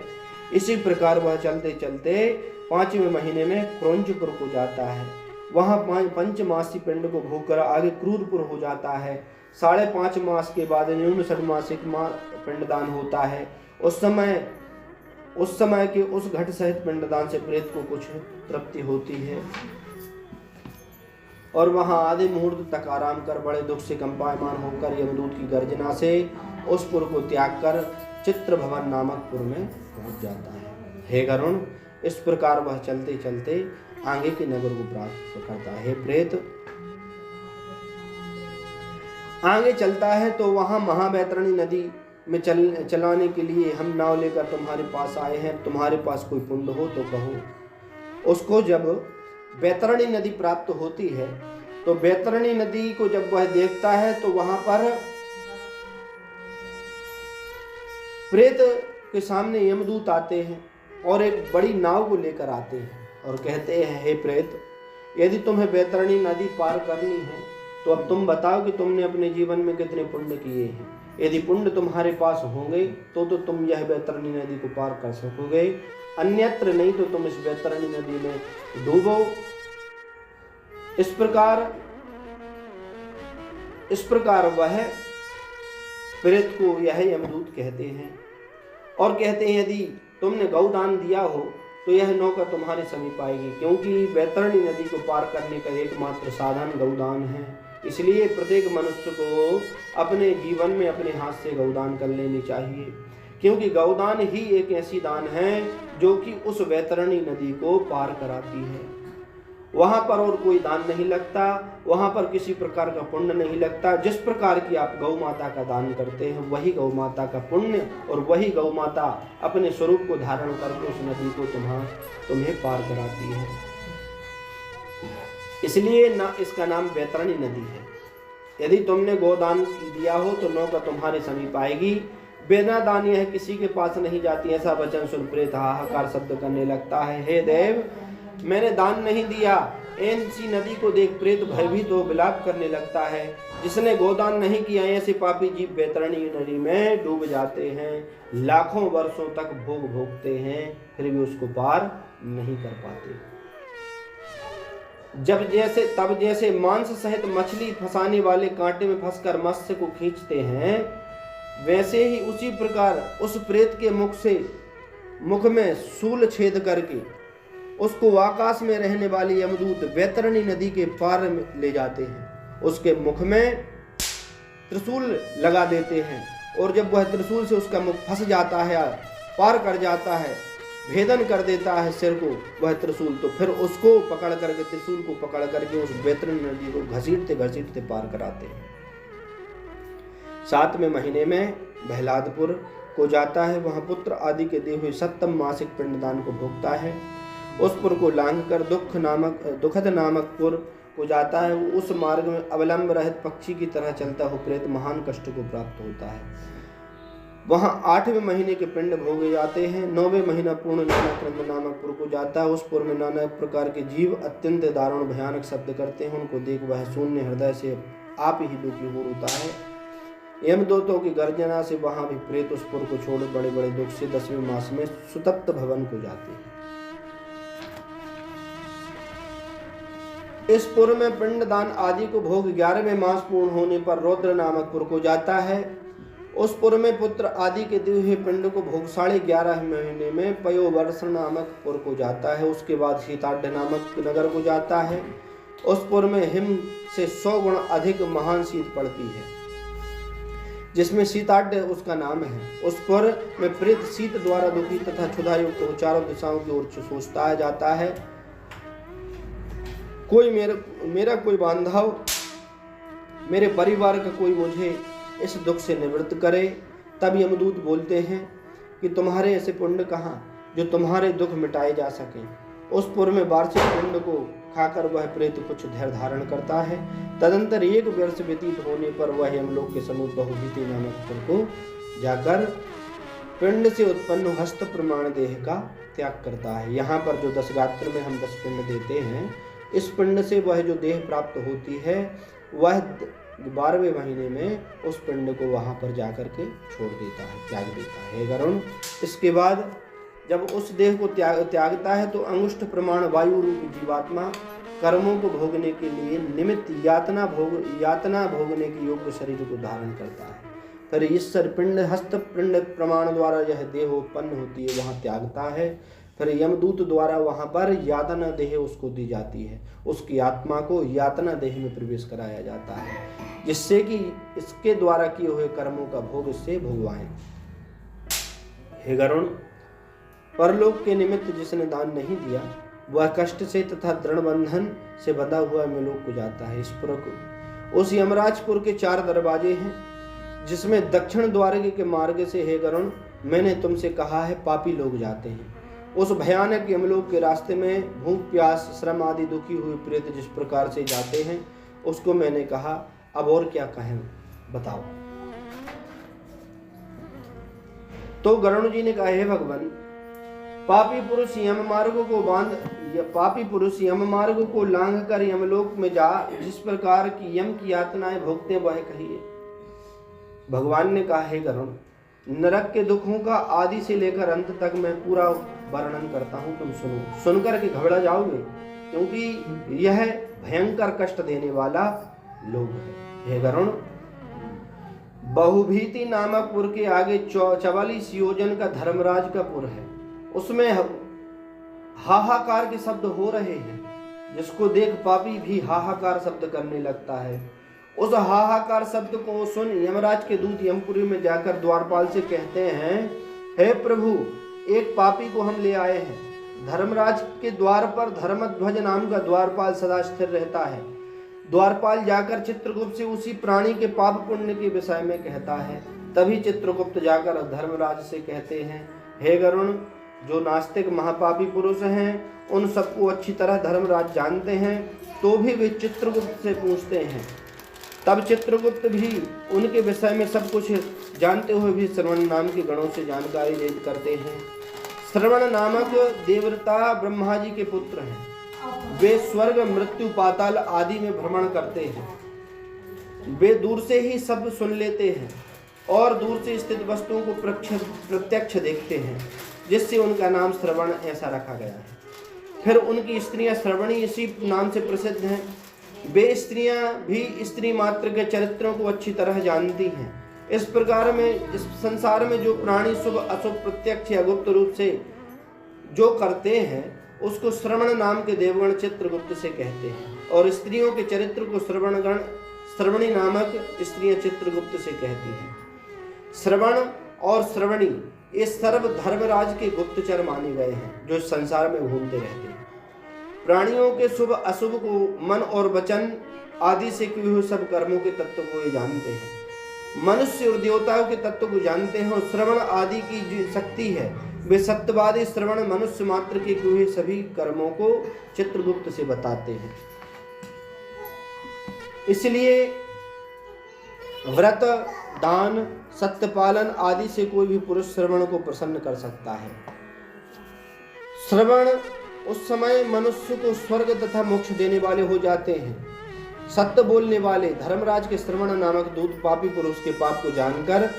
इसी प्रकार वह चलते चलते 5वें महीने में क्रौंचपुर को जाता है। वहां 5 मासी पिंड को भोग कर आगे क्रूरपुर हो जाता है। 5.5 मास के बाद न्यून षडमासिक पिंडदान होता है। उस समय के उस घट सहित पिंडदान से प्रेत को कुछ तृप्ति होती है और वहां आधे मुहूर्त तक आराम कर बड़े दुख से कंपायमान होकर यमदूत की गर्जना से उस पुर को त्याग कर चित्र भवन नामक पुर में पहुंच जाता है। हे गरुण, इस प्रकार वह चलते चलते आगे के नगर को प्राप्त करता है। प्रेत आगे चलता है तो वहां महावैतरणी नदी में चलाने के लिए हम नाव लेकर तुम्हारे पास आए हैं। तुम्हारे पास कोई पुण्य हो तो कहो। उसको जब वैतरणी नदी प्राप्त होती है तो वैतरणी नदी को जब वह देखता है तो वहां पर प्रेत के सामने यमदूत आते हैं और एक बड़ी नाव को लेकर आते हैं और कहते हैं, हे प्रेत, यदि तुम्हें वैतरणी नदी पार करनी है तो अब तुम बताओ कि तुमने अपने जीवन में कितने पुण्य किए हैं। यदि पुण्य तुम्हारे पास होंगे तो तुम यह वैतरणी नदी को पार कर सकोगे, अन्यत्र नहीं तो तुम इस वैतरणी नदी में डूबो। इस प्रकार वह प्रेत को यह यमदूत कहते हैं और कहते हैं, यदि तुमने गौदान दिया हो तो यह नौका तुम्हारे समीप आएगी, क्योंकि वैतरणी नदी को पार करने का एकमात्र साधन गौदान है। इसलिए प्रत्येक मनुष्य को अपने जीवन में अपने हाथ से गौदान कर लेनी चाहिए, क्योंकि गौदान ही एक ऐसी दान है जो कि उस वैतरणी नदी को पार कराती है। वहां पर और कोई दान नहीं लगता, वहां पर किसी प्रकार का पुण्य नहीं लगता। जिस प्रकार की आप गौ माता का दान करते हैं वही गौ माता का पुण्य और वही गौ माता अपने स्वरूप को धारण करके उस नदी को तुम्हें पार कराती है। इसलिए इसका नाम वैतरणी नदी है। यदि तुमने गोदान दिया हो तो नौका तुम्हारे समीप आएगी, बिना दान यह किसी के पास नहीं जाती। ऐसा वचन सुन प्रेत हाहाकार शब्द करने लगता है, हे देव, मैंने दान नहीं दिया। ऐसी नदी को देख प्रेत भयभीत हो विलाप करने लगता है। जिसने गोदान नहीं किया ऐसे पापी जीव वैतरणी नदी में डूब जाते हैं, लाखों वर्षों तक भोग भोगते हैं, फिर भी उसको पार नहीं कर पाते। तब जैसे मांस सहित मछली फंसाने वाले कांटे में फंसकर मत्स्य को खींचते हैं, वैसे ही उसी प्रकार उस प्रेत के मुख में शूल छेद करके उसको आकाश में रहने वाले यमदूत वैतरणी नदी के पार ले जाते हैं। उसके मुख में त्रिशूल लगा देते हैं और जब वह त्रिशूल से उसका मुख फंस जाता है, पार कर जाता है, भेदन कर देता है सिर को वह त्रिशूल, तो फिर उसको पकड़ करके त्रिशूल को पकड़ करके उस वैतरणी नदी को घसीटते घसीटते पार कराते हैं। 7वें महीने में बहलादपुर को जाता है। वहां पुत्र आदि के दिए हुए 7म मासिक पिंडदान को भोगता है। उस पुर को लांघ कर दुखद नामक पुर को जाता है। उस मार्ग में अवलंब रहित पक्षी की तरह चलता हो प्रेत महान कष्ट को प्राप्त होता है। वहां 8वें महीने के पिंड भोगे जाते हैं। 9वें महीना पूर्ण नानाक्रंद नामक पुर को जाता है। उस पुर में नाना प्रकार के जीव अत्यंत दारुण भयानक शब्द करते हैं। उनको देख वह शून्य हृदय से आप ही दुखी हो उठता है। यमदूतों की गर्जना से वहां भी प्रेत उस पुर को छोड़ बड़े बड़े दुख से 10वें मास में सुतप्त भवन को जाते हैं। इस पुर में पिंडदान आदि को भोग 11वें मास पूर्ण होने पर रौद्र नामक पुर को जाता है। उस पुर में पुत्र आदि के दिए हुए पिंड को भोग 11.5 महीने में पयोवर्ष नामक पुर को जाता है। उसके बाद सीताढ़ नामक नगर को जाता है। उस पुर में हिम से 100 गुण अधिक महान शीत पड़ती है, जिसमें सीताढ़ उसका नाम है। उस पुर में प्रेत शीत द्वारा दुखी तथा क्षुधायुक्त हो चारों दिशाओं की ओर सोचता जाता है, कोई मेरा कोई बांधव, मेरे परिवार का कोई मुझे इस दुख से निवृत्त करे। तब यमदूत बोलते हैं कि तुम्हारे ऐसे पुण्य कहाँ जो तुम्हारे दुख मिटाए जा सके। उस पुर में वार्षिक पुण्य को खाकर वह प्रेत कुछ धैर्य धारण करता है। तदंतर 1 वर्ष व्यतीत होने पर वह यमलोक के समीप बहुभीति नामक पुर को जाकर पिंड से उत्पन्न हस्त प्रमाण देह का त्याग करता है। यहाँ पर जो 10 गात्र में हम 10 पिंड देते हैं इस पिंड से वह जो देह प्राप्त होती है वह 12वें महीने में उस पिंड को वहां पर जाकर के छोड़ देता है, त्याग देता है। गरुण इसके बाद जब उस देह को त्यागता है तो अंगुष्ठ प्रमाण वायु रूपी जीवात्मा कर्मों को भोगने के लिए निमित्त यातना भोगने के योग्य शरीर को धारण करता है। फिर इस पिंड हस्त पिंड प्रमाण द्वारा यह देह उत्पन्न होती है, वहां त्यागता है। फिर यमदूत द्वारा वहां पर यातना देह उसको दी जाती है, उसकी आत्मा को यातना देह में प्रवेश कराया जाता है, जिससे कि इसके द्वारा किए हुए कर्मों का भोग इससे भोगवाएं। हे गरुण, परलोक के निमित्त जिसने दान नहीं दिया वह कष्ट से तथा दृढ़ बंधन से बंधा हुआ मेलोक को जाता है। इस पुर को उस यमराजपुर के 4 दरवाजे हैं, जिसमें दक्षिण द्वार के मार्ग से हे गरुण मैंने तुमसे कहा है पापी लोग जाते हैं। उस भयानक यमलोक के रास्ते में भूख प्यास श्रम आदि दुखी हुए प्रेत जिस प्रकार से जाते हैं उसको मैंने कहा, अब और क्या कहें बताओ। तो गरुण जी ने कहा, हे भगवान, पापी पुरुष यम मार्ग को लांघ कर यमलोक में जा जिस प्रकार की यम की यातनाएं भोगते वह कहिए। भगवान ने कहा, हे गरुण, नरक के दुखों का आदि से लेकर अंत तक मैं पूरा वर्णन करता हूं, तुम सुनो। सुनकर के घबरा जाओगे, क्योंकि यह भयंकर कष्ट देने वाला लोग है। हे गरुण, बहुभीति नामक पुर के आगे 44 योजन का धर्मराज का पुर है, उसमें हाहाकार के शब्द हो रहे हैं, जिसको देख पापी भी हाहाकार शब्द करने लगता है। उस हाहाकार शब्द को सुन यमराज के दूत यमपुरी में जाकर द्वारपाल से कहते हैं, हे प्रभु, एक पापी को हम ले आए हैं। धर्मराज के द्वार पर धर्मध्वज नाम का द्वारपाल सदा स्थिर रहता है। द्वारपाल जाकर चित्रगुप्त से उसी प्राणी के पाप पुण्य के विषय में कहता है। तभी चित्रगुप्त जाकर धर्मराज से कहते हैं, हे गरुण, जो नास्तिक महापापी पुरुष हैं उन सबको अच्छी तरह धर्मराज जानते हैं, तो भी वे चित्रगुप्त से पूछते हैं। तब चित्रगुप्त भी उनके विषय में सब कुछ जानते हुए भी श्रवण नाम के गणों से जानकारी करते हैं। श्रवण नामक देवता ब्रह्मा जी के पुत्र हैं। वे स्वर्ग मृत्यु पाताल आदि में भ्रमण करते हैं। वे दूर से ही सब सुन लेते हैं और दूर से स्थित वस्तुओं को प्रत्यक्ष देखते हैं, जिससे उनका नाम श्रवण ऐसा रखा गया है। फिर उनकी स्त्रियां श्रवणी इसी नाम से प्रसिद्ध हैं। वे स्त्रियां भी स्त्री मात्र के चरित्रों को अच्छी तरह जानती हैं। इस प्रकार में इस संसार में जो प्राणी शुभ अशुभ प्रत्यक्ष या गुप्त रूप से जो करते हैं उसको श्रवण नाम के देवगण चित्रगुप्त से कहते हैं, और स्त्रियों के चरित्र को श्रवणी नामक स्त्रियां चित्रगुप्त से कहती हैं। श्रवण और श्रवणी ये सर्व धर्मराज के गुप्तचर माने गए हैं, जो संसार में घूमते रहते हैं। प्राणियों के शुभ अशुभ को मन और वचन आदि से किए हुए सब कर्मों के तत्व को ये जानते हैं। मनुष्य और देवताओं के तत्व को जानते हैं, और श्रवण आदि की जो शक्ति है वे सत्यवादी श्रवण मनुष्य मात्र के किए हुए सभी कर्मों को चित्रगुप्त से बताते हैं। इसलिए व्रत दान सत्यपालन आदि से कोई भी पुरुष श्रवण को प्रसन्न कर सकता है। श्रवण उस समय मनुष्य को स्वर्ग तथा मोक्ष देने वाले हो जाते हैं। सत्य बोलने वाले धर्मराज के श्रवण नामक दूत पापी पुरुष के पाप को जानकर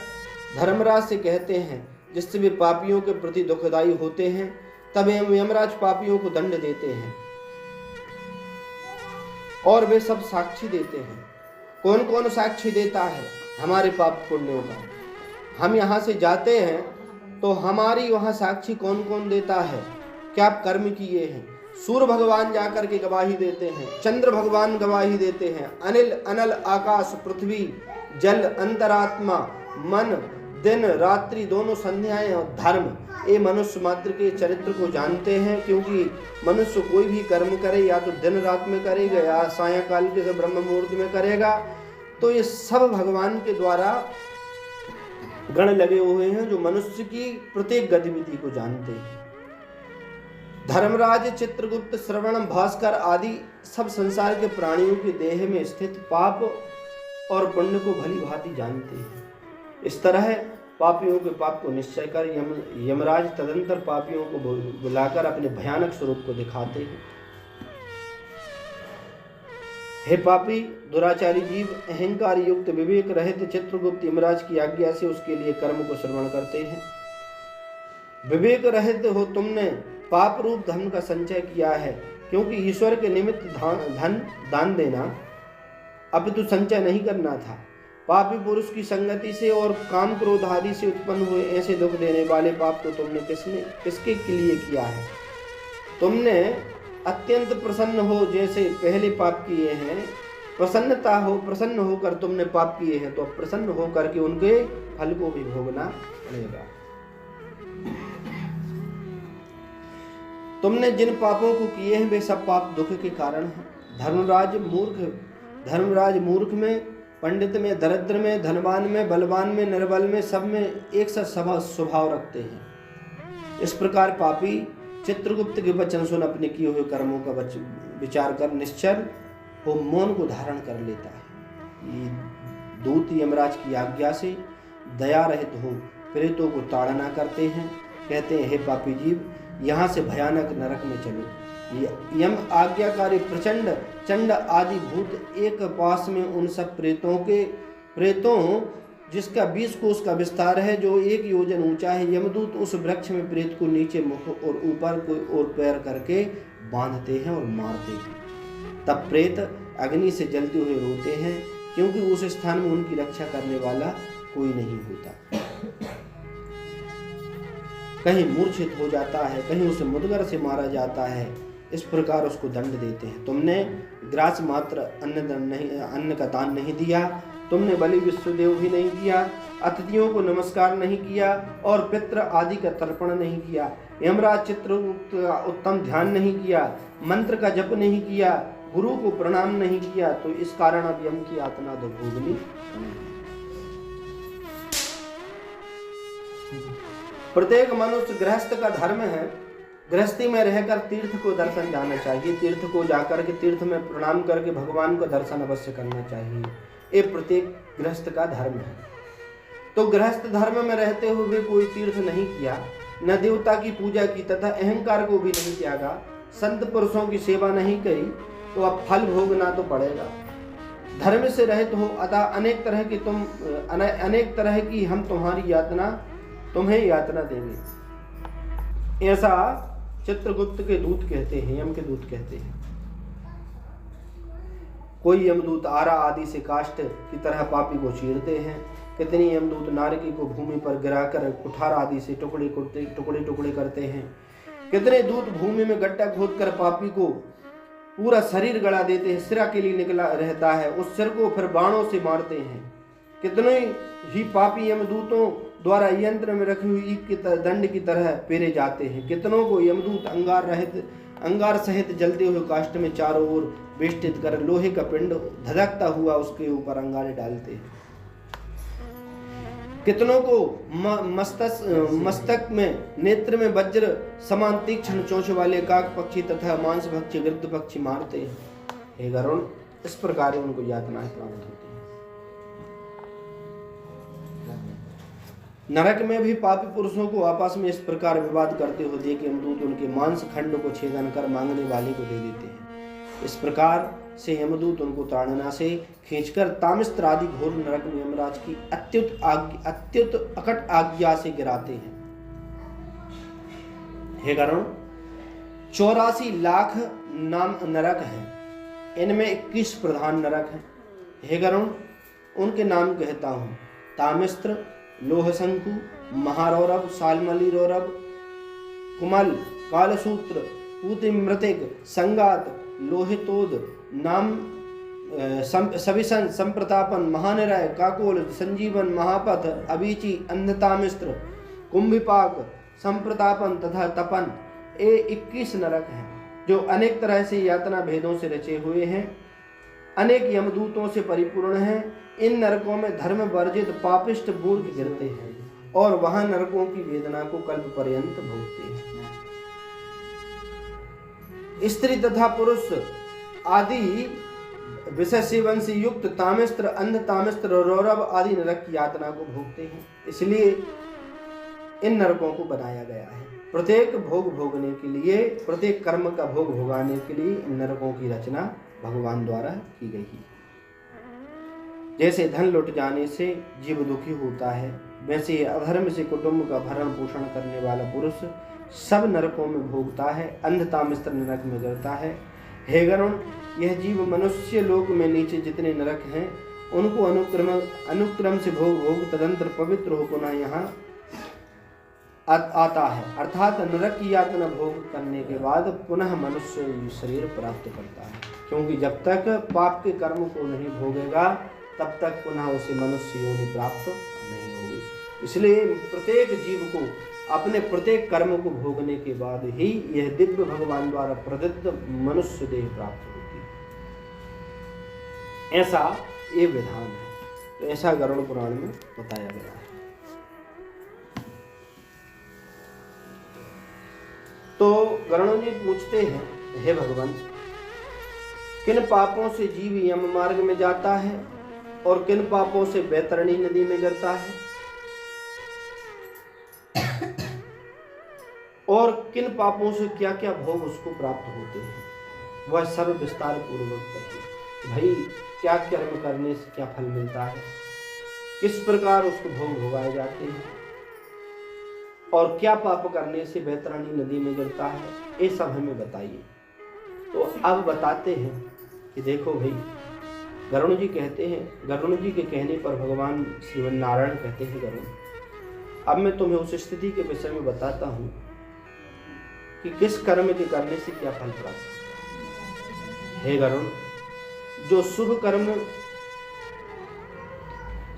धर्मराज से कहते हैं, जिससे वे पापियों के प्रति दुखदायी होते हैं। तब यमराज पापियों को दंड देते हैं और वे सब साक्षी देते हैं। कौन कौन साक्षी देता है? हमारे पाप पुण्यों का। हम यहाँ से जाते हैं तो हमारी वहाँ साक्षी कौन कौन देता है, क्या कर्म किए हैं। सूर्य भगवान जाकर के गवाही देते हैं, चंद्र भगवान गवाही देते हैं, अनिल अनल आकाश पृथ्वी जल अंतरात्मा मन दिन रात्रि दोनों संध्याएं और धर्म ये मनुष्य मात्र के चरित्र को जानते हैं। क्योंकि मनुष्य कोई भी कर्म करे या तो दिन रात में करेगा या सायंकाल के ब्रह्म मुहूर्त में करेगा, तो ये सब भगवान के द्वारा गण लगे हुए हैं जो मनुष्य की प्रत्येक गतिविधि को जानते हैं। धर्मराज चित्रगुप्त श्रवण भास्कर आदि सब संसार के प्राणियों के देह में स्थित पाप और पुण्य को भली भांति जानते हैं। इस तरह पापियों के पाप को निश्चय कर यमराज तदंतर पापियों को बुलाकर अपने भयानक स्वरूप को दिखाते हैं। हे पापी दुराचारी जीव, अहंकार युक्त विवेक रहित चित्रगुप्त यमराज की आज्ञा से उसके लिए कर्म को श्रवण करते हैं। विवेक रहित हो तुमने पाप रूप धन का संचय किया है, क्योंकि ईश्वर के निमित्त धन दान देना अपितु संचय नहीं करना था। पापी पुरुष की संगति से और काम क्रोध आदि से उत्पन्न हुए ऐसे दुख देने वाले पाप को तुमने किसके लिए किया है? तुमने अत्यंत प्रसन्न हो जैसे पहले पाप किए हैं, प्रसन्न होकर तुमने पाप किए हैं, तो प्रसन्न होकर के उनके फल को भी भोगना पड़ेगा। तुमने जिन पापों को किए हैं वे सब पाप दुख के कारण हैं। धर्मराज मूर्ख में, पंडित में, दरिद्र में, धनवान में, बलवान में, निर्बल में, सब में एक सा स्वभाव रखते हैं। इस प्रकार पापी चित्रगुप्त के वचन सुन अपने किए हुए कर्मों का विचार कर निश्चल हो मौन को धारण कर लेता है। ये दूत यमराज की आज्ञा से दया रहित हो प्रेतों को ताड़ना करते हैं। कहते हैं, हे पापी जीव, यहाँ से भयानक नरक में चलो। यम आज्ञाकारी प्रचंड चंड आदि भूत एक पास में उन सब प्रेतों जिसका 20 कोस का विस्तार है, जो 1 योजन ऊंचा है, यमदूत उस वृक्ष में प्रेत को नीचे मुख और ऊपर कोई और पैर करके बांधते हैं और मारते हैं। तब प्रेत अग्नि से जलते हुए रोते हैं, क्योंकि उस स्थान में उनकी रक्षा करने वाला कोई नहीं होता। कहीं मूर्छित हो जाता है, कहीं उसे मुदगर से मारा जाता है। इस प्रकार उसको दंड देते हैं। तुमने ग्रास मात्र अन्न का दान नहीं दिया, तुमने बलि विश्वदेव भी नहीं किया, अतिथियों को नमस्कार नहीं किया और पितृ आदि का तर्पण नहीं किया। यमराज चित्रगुप्त का उत्तम ध्यान नहीं किया, मंत्र का जप नहीं किया, गुरु को प्रणाम नहीं किया, तो इस कारण अब यम की यातना तो भोगनी। प्रत्येक मनुष्य गृहस्थ का धर्म है, गृहस्थी में रहकर तीर्थ को दर्शन जाना चाहिए। तीर्थ को जाकर के तीर्थ में प्रणाम करके भगवान का दर्शन अवश्य करना चाहिए। ये प्रत्येक गृहस्थ का धर्म है। तो गृहस्थ धर्म में रहते हुए कोई तीर्थ नहीं किया, न देवता की पूजा की, तथा अहंकार को भी नहीं त्यागा, संत पुरुषों की सेवा नहीं करी, तो अब फल भोगना तो पड़ेगा। धर्म से रहित हो, अतः अनेक तरह की हम तुम्हें यातना देंगे। ऐसा चित्रगुप्त के दूत कहते हैं, यम के दूत कहते हैं। कोई यमदूत आरा आदि से काष्ठ की तरह पापी को चीरते हैं। कितने यमदूत नारकी को भूमि पर गिराकर कुठार आदि से टुकड़े करते हैं। कितने दूत भूमि में गड्ढा खोदकर पापी को पूरा शरीर गड़ा देते हैं। सिरा के लिए निकला रहता है, उस सिर को फिर बाणों से मारते हैं। कितने ही पापी यमदूतों द्वारा यंत्र में रखी हुई ईख की दंड की तरह पेरे जाते हैं। कितनों को यमदूत अंगार सहित जलते हुए काष्ठ में चारों ओर बेष्टित कर लोहे का पिंड धधकता हुआ उसके ऊपर अंगारे डालते हैं। कितनों को मस्तक में नेत्र में वज्र समान तीक्ष्ण चोंच वाले काक पक्षी तथा मांस भक्षी गिरध पक्षी मारते हैं। हे गरुण, इस प्रकार उनको यातनाएं प्राप्त होती हैं। नरक में भी पापी पुरुषों को आपस में इस प्रकार विवाद करते हुए देख यमदूत उनके मांस खंड को छेदन कर मांगने वाले को दे देते हैं। इस प्रकार से यमदूत उनको ताड़ना से खींचकर तामिस्त्र आदि घोर नरक में यमराज की अत्युत अकट आज्ञा से गिराते हैं। हे गरुण, 84 लाख नाम नरक हैं, इनमें 21 प्रधान नरक हैं। हे गरुण, उनके नाम कहता हूं: तामिस्त्र, लोहशंकु, महारौरव, सालमली रौरव, कुमल, कालसूत्र, पूतिमृतिक, संगात, लोहितोद, नाम सविसन, संप्रतापन, महानिरय, काकोल, संजीवन, महापथ, अबीची, अंधतामिस्त्र, कुंभिपाक, संप्रतापन तथा तपन, ये 21 नरक हैं, जो अनेक तरह से यातना भेदों से रचे हुए हैं, अनेक यमदूतों से परिपूर्ण हैं। इन नरकों में धर्म वर्जित पापिष्ट मूर्ख गिरते हैं और वहां नरकों की वेदना को कल्प पर्यंत भोगते हैं। स्त्री तथा पुरुष आदि विषय सेवन से युक्त तामिस्त्र, अंध तामिस्त्र, रौरव आदि नरक की यातना को भोगते हैं। इसलिए इन नरकों को बनाया गया है। प्रत्येक भोग भोगने के लिए, प्रत्येक कर्म का भोग भोगाने के लिए इन नरकों की रचना भगवान द्वारा की गई है। जैसे धन लुट जाने से जीव दुखी होता है, वैसे अधर्म से कुटुंब का भरण पोषण करने वाला पुरुष सब नरकों में भोगता है, अंधता मिश्र नरक में गिरता है। हे गरुण, यह जीव मनुष्य लोक में नीचे जितने नरक हैं उनको अनुक्रम से भोग तदंतर पवित्र हो पुनः यहाँ आता है, अर्थात नरक की यातना भोग करने के बाद पुनः मनुष्य शरीर प्राप्त करता है। क्योंकि जब तक पाप के कर्म को नहीं भोगेगा तब तक पुनः उसे मनुष्य योनि प्राप्त नहीं होगी। इसलिए प्रत्येक जीव को अपने प्रत्येक कर्म को भोगने के बाद ही यह दिव्य भगवान द्वारा प्रदत्त मनुष्य देह प्राप्त होती है। ऐसा ये विधान है, तो ऐसा गरुड़ पुराण में बताया गया है। तो गरुड़ जी पूछते हैं, हे भगवान, किन पापों से जीव यम मार्ग में जाता है और किन पापों से बैतरणी नदी में गिरता है, और किन पापों से क्या क्या भोग उसको प्राप्त होते हैं, वह सब विस्तार पूर्वक कहिए। भाई, क्या कर्म करने से क्या फल मिलता है, किस प्रकार उसको भोग भोगाए जाते हैं, और क्या पाप करने से बैतरणी नदी में गिरता है, ये सब हमें बताइए। तो अब बताते हैं कि देखो भाई, गरुड़ जी कहते हैं, गरुड़ जी के कहने पर भगवान श्रीमन नारायण कहते हैं, गरुड़, अब मैं तुम्हें उस स्थिति के विषय में बताता हूं कि किस कर्म के करने से क्या फल प्राप्त होता है। हे गरुड़, जो शुभ कर्म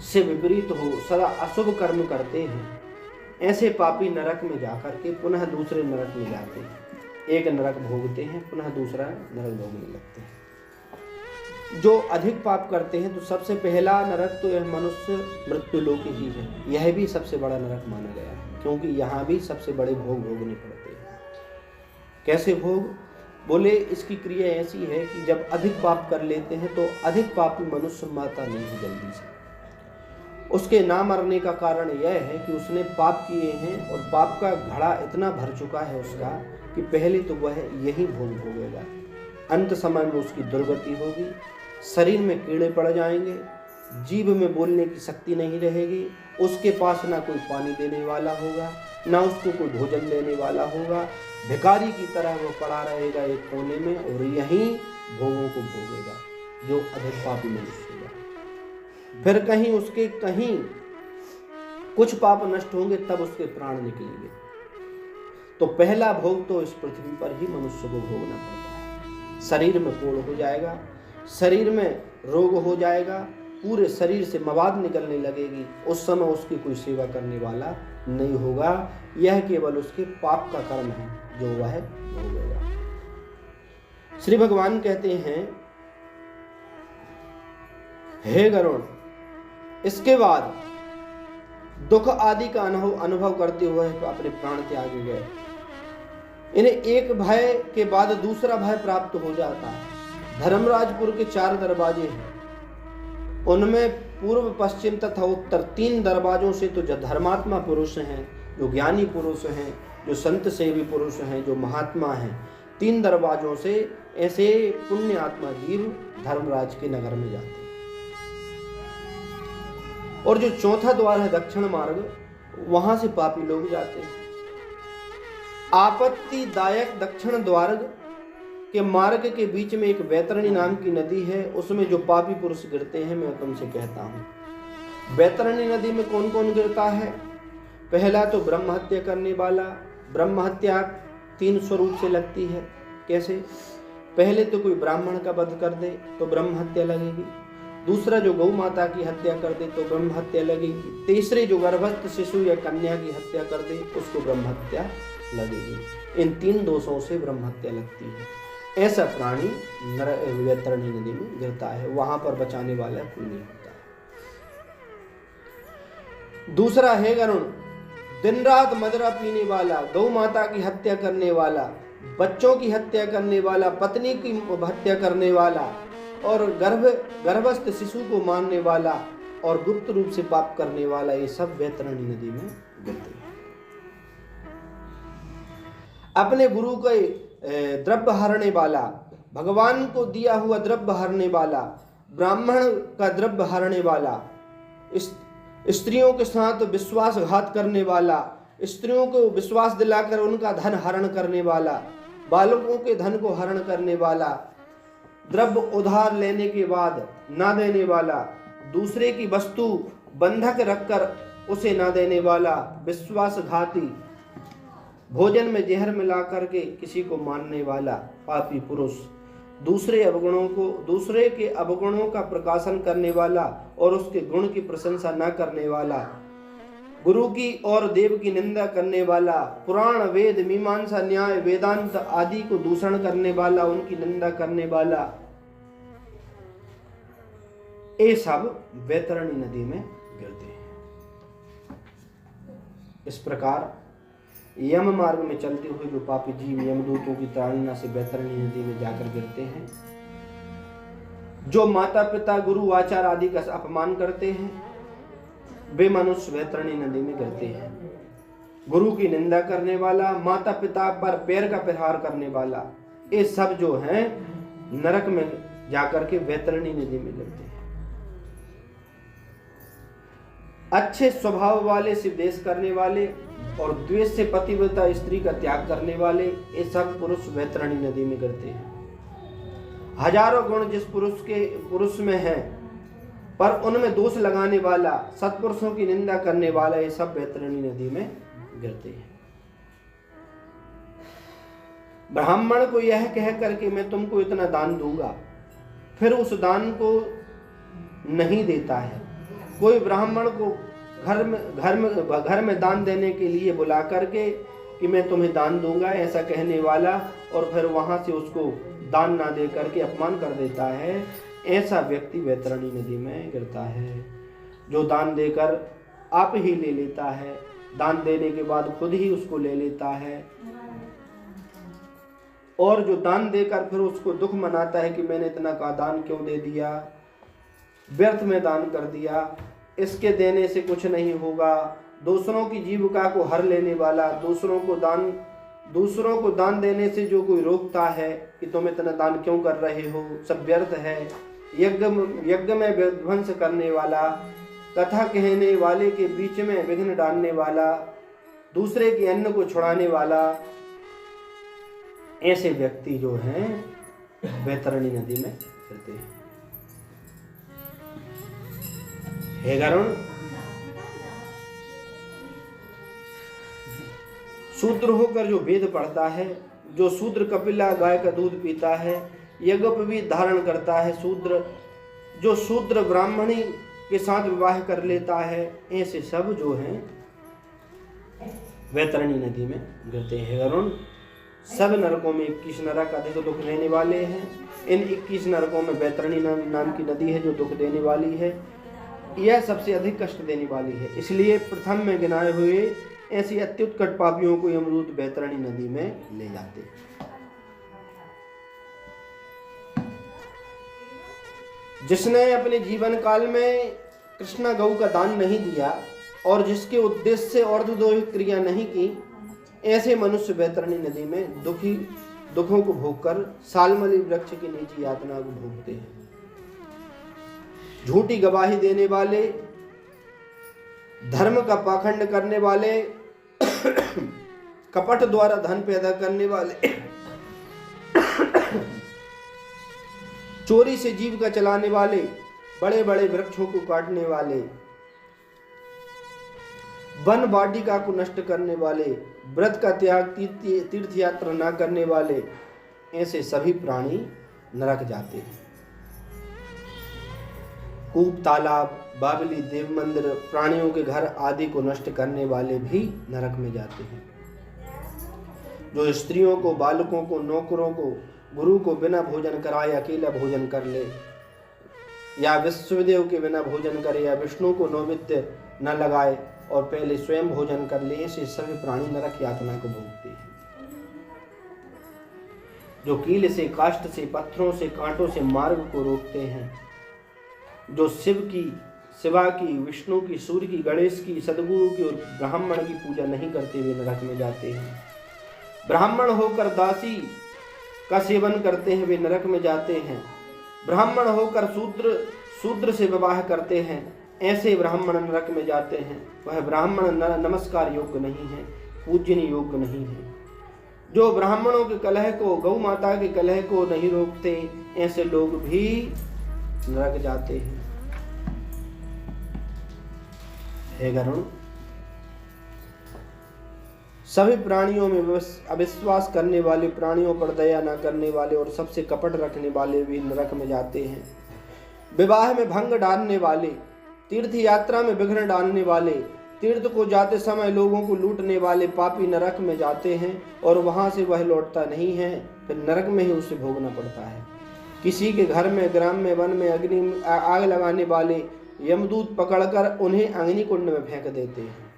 से विपरीत हो सदा अशुभ कर्म करते हैं, ऐसे पापी नरक में जाकर के पुनः दूसरे नरक में जाते हैं। एक नरक भोगते हैं, पुनः दूसरा नरक भोगने लगते हैं। जो अधिक पाप करते हैं, तो सबसे पहला नरक तो यह मनुष्य मृत्यु लोक ही है। यह भी सबसे बड़ा नरक माना गया है, क्योंकि यहाँ भी सबसे बड़े भोग भोगने पड़ते हैं। कैसे भोग? बोले, इसकी क्रिया ऐसी है कि जब अधिक पाप कर लेते हैं तो अधिक पापी मनुष्य मरता नहीं है जल्दी से। उसके ना मरने का कारण यह है कि उसने पाप किए हैं और पाप का घड़ा इतना भर चुका है उसका कि पहले तो वह यही भोग भोगेगा, अंत समय में उसकी दुर्गति होगी, शरीर में कीड़े पड़ जाएंगे, जीभ में बोलने की शक्ति नहीं रहेगी, उसके पास ना कोई पानी देने वाला होगा, ना उसको कोई भोजन देने वाला होगा, भिखारी की तरह वो पड़ा रहेगा एक कोने में और यहीं भोगों को भोगेगा, जो अधिक पापी मनुष्य होगा। फिर कहीं कुछ पाप नष्ट होंगे, तब उसके प्राण निकलेंगे। तो पहला भोग तो इस पृथ्वी पर ही मनुष्य को भोगना पड़ता है। शरीर में कोढ़ हो जाएगा, शरीर में रोग हो जाएगा, पूरे शरीर से मवाद निकलने लगेगी। उस समय उसकी कोई सेवा करने वाला नहीं होगा। यह केवल उसके पाप का कर्म है जो वह भोगेगा। श्री भगवान कहते हैं, हे गरुड़, इसके बाद दुख आदि का अनुभव करते हुए अपने प्राण त्याग गए। इन्हें एक भय के बाद दूसरा भय प्राप्त हो जाता है। धर्मराजपुर के 4 दरवाजे हैं, उनमें पूर्व पश्चिम तथा उत्तर 3 दरवाजों से तो जो धर्मात्मा पुरुष हैं, जो ज्ञानी पुरुष हैं, जो संत सेवी पुरुष हैं, जो महात्मा हैं, 3 दरवाजों से ऐसे पुण्य आत्मा जीव धर्मराज के नगर में जाते हैं। और जो चौथा द्वार है दक्षिण मार्ग, वहां से पापी लोग जाते हैं। आपत्तिदायक दक्षिण द्वार के मार्ग के बीच में एक बैतरणी नाम की नदी है, उसमें जो पापी पुरुष गिरते हैं, मैं तुमसे कहता हूं। बैतरणी नदी में कौन कौन गिरता है? पहला तो ब्रह्म हत्या करने वाला। ब्रह्म हत्या 3 स्वरूप से लगती है। कैसे? पहले तो कोई ब्राह्मण का वध कर दे तो ब्रह्म हत्या लगेगी। दूसरा, जो गौ माता की हत्या कर दे तो ब्रह्म हत्या लगेगी। तीसरे, जो गर्भस्थ शिशु या कन्या की हत्या कर दे उसको ब्रह्म हत्या लगेगी। इन 3 दोषों से ब्रह्म हत्या लगती है। ऐसा प्राणी बैतरणी नदी में गिरता है, वहां पर बचाने वाला कोई नहीं होता है। दूसरा है गरुड़, दिन रात मदिरा पीने वाला, गौ माता की हत्या करने वाला, बच्चों की हत्या करने वाला, पत्नी की हत्या करने वाला और गर्भस्थ शिशु को मारने वाला और गुप्त रूप से पाप करने वाला, ये सब बैतरणी नदी में गिरते हैं। अपने गुरु के द्रव्य हरने वाला, भगवान को दिया हुआ द्रव्य हरने वाला, ब्राह्मण का द्रव्य हरने वाला, स्त्रियों के साथ विश्वासघात करने वाला, स्त्रियों को विश्वास दिलाकर उनका धन हरण करने वाला, बालकों के धन को हरण करने वाला, द्रव्य उधार लेने के बाद ना देने वाला, दूसरे की वस्तु बंधक रखकर उसे ना देने वाला, विश्वासघाती, भोजन में जहर मिला करके किसी को मारने वाला पापी पुरुष, दूसरे के अवगुणों का प्रकाशन करने वाला और उसके गुण की प्रशंसा न करने वाला, गुरु की और देव की निंदा करने वाला, पुराण वेद मीमांसा न्याय वेदांत आदि को दूषण करने वाला, उनकी निंदा करने वाला, ये सब वैतरणी नदी में गिरते हैं। इस प्रकार यम मार्ग में चलते हुए जो पापी जीव यमदूतों की ताड़ना से वैतरणी नदी में जाकर गिरते हैं, जो माता पिता गुरु आचार आदि का अपमान करते हैं, वे मनुष्य वैतरणी नदी में गिरते हैं। गुरु की निंदा करने वाला, माता पिता पर पैर का प्रहार करने वाला, ये सब जो हैं नरक में जाकर के वैतरणी नदी में गिरते हैं। अच्छे स्वभाव वाले, शिवदेश करने वाले और द्वेष से पतिव्रता स्त्री का त्याग करने वाले, ये सब पुरुष वैतरणी नदी में गिरते हैं। हजारों गुण जिस पुरुष में है, पर उनमें दोष लगाने वाला, सत्पुरुषों की निंदा करने वाला, ये सब वैतरणी नदी में गिरते हैं। ब्राह्मण को यह कह करके मैं तुमको इतना दान दूंगा, फिर उस दान को नहीं देता है। कोई ब्राह्मण को घर में दान देने के लिए बुला करके कि मैं तुम्हें दान दूंगा ऐसा कहने वाला, और फिर वहां से उसको दान ना दे करके अपमान कर देता है, ऐसा व्यक्ति वैतरणी नदी में गिरता है। जो दान देकर आप ही ले लेता है, दान देने के बाद खुद ही उसको ले लेता है, और जो दान देकर फिर उसको दुख मनाता है कि मैंने इतना का दान क्यों दे दिया, व्यर्थ में दान कर दिया, इसके देने से कुछ नहीं होगा। दूसरों की जीविका को हर लेने वाला, दूसरों को दान देने से जो कोई रोकता है कि तुम इतना दान क्यों कर रहे हो, सब व्यर्थ है। यज्ञ में विध्वंस करने वाला, कथा कहने वाले के बीच में विघ्न डालने वाला, दूसरे के अन्न को छुड़ाने वाला, ऐसे व्यक्ति जो हैं वैतरणी नदी में गिरते हैं। हे गरुण, शूद्र होकर जो वेद पढ़ता है, जो शूद्र कपिला गाय का दूध पीता है, यज्ञोपवीत धारण करता है, जो शूद्र ब्राह्मणी के साथ विवाह कर लेता है, ऐसे सब जो हैं वैतरणी नदी में गिरते हैं। गरुण, सब नरकों में 21 नरक अधिक दुख देने वाले हैं। इन 21 नरकों में वैतरणी नाम की नदी है जो दुख देने वाली है। यह सबसे अधिक कष्ट देने वाली है, इसलिए प्रथम में गिनाए हुए ऐसी अत्युत्कट पापियों को यमदूत वैतरणी नदी में ले जाते हैं। जिसने अपने जीवन काल में कृष्णा गौ का दान नहीं दिया और जिसके उद्देश्य से अर्धदोहिक क्रिया नहीं की, ऐसे मनुष्य वैतरणी नदी में दुखों को भोगकर सालमली वृक्ष के नीचे यातना को भोगते हैं। झूठी गवाही देने वाले, धर्म का पाखंड करने वाले, कपट द्वारा धन पैदा करने वाले, चोरी से जीविका चलाने वाले, बड़े बड़े वृक्षों को काटने वाले, वन वाटिका को नष्ट करने वाले, व्रत का त्याग, तीर्थ यात्रा न करने वाले, ऐसे सभी प्राणी नरक जाते हैं। कूप, तालाब, बावली, देव मंदिर, प्राणियों के घर आदि को नष्ट करने वाले भी नरक में जाते हैं। जो स्त्रियों को, बालकों को, नौकरों को, गुरु को बिना भोजन कराए अकेला भोजन कर ले, या विश्वदेव के बिना भोजन करे, या विष्णु को नैवेद्य न लगाए और पहले स्वयं भोजन कर ले, ऐसे सभी प्राणी नरक यातना को भोगते हैं। जो कील से, काष्ठ से, पत्थरों से, कांटों से मार्ग को रोकते हैं, जो शिवा की, विष्णु की, सूर्य की, गणेश की, सदगुरु की और ब्राह्मण की पूजा नहीं करते हुए नरक में जाते हैं। ब्राह्मण होकर दासी का सेवन करते हैं वे नरक में जाते हैं। ब्राह्मण होकर शूद्र से विवाह करते हैं, ऐसे ब्राह्मण नरक में जाते हैं। वह ब्राह्मण नमस्कार योग्य नहीं है, पूजनीय योग्य नहीं है। जो ब्राह्मणों के कलह को, गौ माता के कलह को नहीं रोकते, ऐसे लोग भी नरक जाते हैं। हे गरुण, सभी प्राणियों में अविश्वास करने वाले, प्राणियों पर दया न करने वाले और सबसे कपट रखने वाले भी नरक में जाते हैं। विवाह में भंग डालने वाले, तीर्थ यात्रा में विघ्न डालने वाले, तीर्थ को जाते समय लोगों को लूटने वाले पापी नरक में जाते हैं और वहां से वह लौटता नहीं है, फिर नरक में ही उसे भोगना पड़ता है। किसी के घर में, ग्राम में, वन में आग लगाने वाले यमदूत पकड़कर उन्हें अग्नि कुंड में फेंक देते हैं।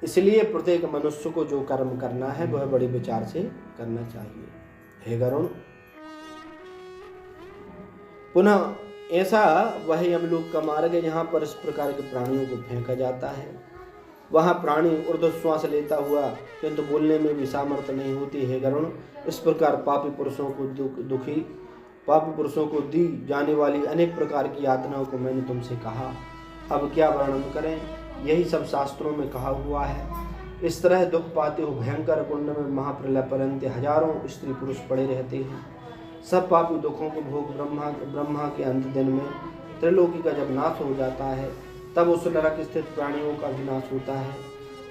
इसलिए प्रत्येक मनुष्य को जो कर्म करना है वह बड़े विचार से करना चाहिए। हे गरुण, पुनः ऐसा वह यमलोक का मार्ग है जहाँ पर इस प्रकार के प्राणियों को फेंका जाता है। वहाँ प्राणी ऊर्ध्वश्वास लेता हुआ किंतु बोलने में भी सामर्थ्य नहीं होती। है गरुण, इस प्रकार पापी पुरुषों को दी जाने वाली अनेक प्रकार की यातनाओं को मैंने तुमसे कहा, अब क्या वर्णन करें, यही सब शास्त्रों में कहा हुआ है। इस तरह दुख पाते हो भयंकर कुंड में महाप्रलय पर्यंत हजारों स्त्री पुरुष पड़े रहते हैं। सब पापी दुखों को भोग ब्रह्मा के अंत दिन में त्रिलोकी का जब नाश हो जाता है, तब उस नरक स्थित प्राणियों का भी नाश होता है।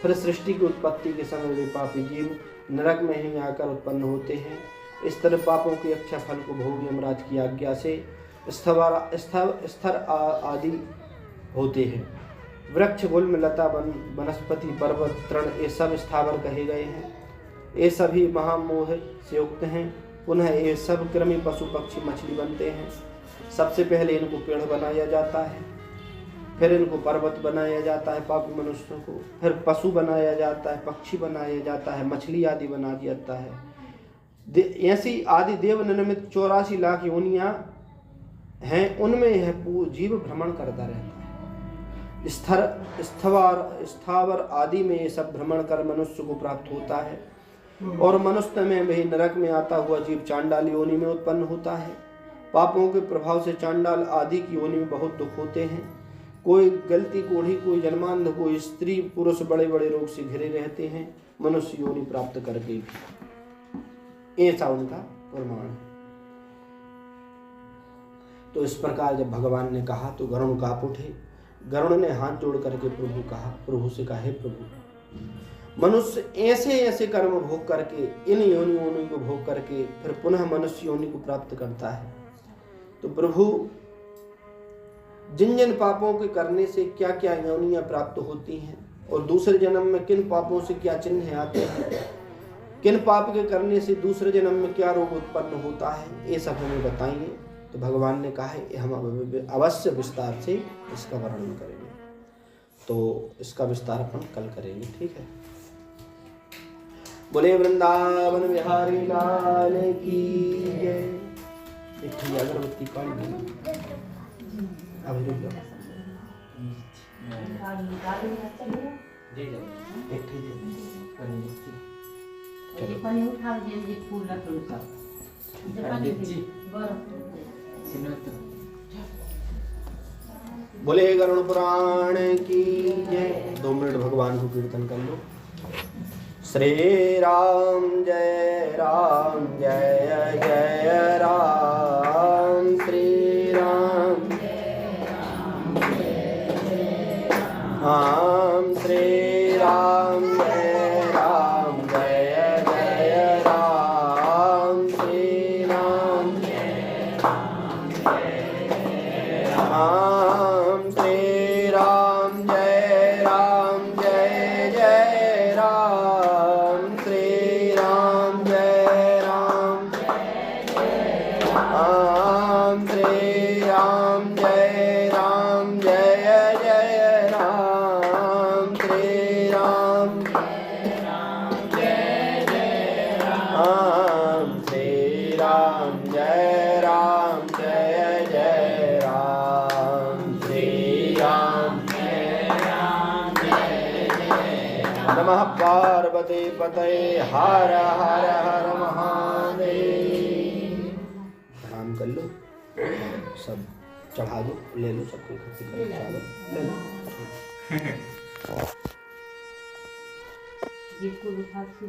फिर सृष्टि की उत्पत्ति के समय वे पापी जीव नरक में ही आकर उत्पन्न होते हैं। इस तरह पापों की इच्छा फल को भोग यमराज की आज्ञा से स्तर आदि होते हैं। वृक्ष, गुल्म, लता, वनस्पति, पर्वत, तृण, ये सब स्थावर कहे गए हैं। ये सभी महामोह से युक्त हैं। पुनः ये सब कृमि, पशु, पक्षी, मछली बनते हैं। सबसे पहले इनको पेड़ बनाया जाता है, फिर इनको पर्वत बनाया जाता है पापी मनुष्यों को, फिर पशु बनाया जाता है, पक्षी बनाया जाता है, मछली आदि बना दिया जाता है। ऐसी आदि देव निर्मित 84 लाख योनियां हैं, उनमें यह जीव भ्रमण करता रहता है। स्थावर आदि में ये सब भ्रमण कर मनुष्य को प्राप्त होता है और मनुष्य में भी नरक में आता हुआ जीव चांडाल योनि में उत्पन्न होता है। पापों के प्रभाव से चांडाल आदि की योनि में बहुत दुख होते हैं। कोई गलती कोढ़ी, कोई जन्मांध, कोई स्त्री पुरुष बड़े बड़े रोग से घिरे रहते हैं मनुष्य योनि प्राप्त करके भी। ऐसा उनका प्रमाण है। तो इस प्रकार जब भगवान ने कहा तो गरुण कांप उठे। गरुण ने हाथ जोड़ करके प्रभु से कहा, हे प्रभु, मनुष्य ऐसे ऐसे कर्म भोग करके, इन योनि को भोग करके फिर पुनः मनुष्य योनि को प्राप्त करता है। तो प्रभु, जिन जिन पापों के करने से क्या क्या योनियां प्राप्त होती हैं और दूसरे जन्म में किन पापों से क्या चिन्ह आते हैं, किन पाप के करने से दूसरे जन्म में क्या रोग उत्पन्न होता है, ये सब हमें बताइए। तो भगवान ने कहा है हम अवश्य विस्तार से इसका वर्णन करेंगे। तो इसका विस्तार अपन कल करेंगे, ठीक है। बोले वृंदावन बिहारी लाल की जय। एक अगरबत्ती काल अभी रुक जाओ, बोले गरुण पुराण की जय। 2 मिनट भगवान को कीर्तन कर लो। श्री राम जय राम, जय जय राम, श्री राम जय राम, जय जय राम, श्री राम जय राम, जय जय राम, श्री राम जय राम, जय जय राम, श्री राम जय राम, जय जय राम, श्री राम जय राम, जय जय राम, श्री राम जय राम, जय जय राम, श्री राम नमः पार्वती पतये हर हर हर महादेव। प्रणाम कर लो, सब चढ़ा दो, ले लो, सबको इकट्ठे कर चावल ले लो। ये पूर्व भाग से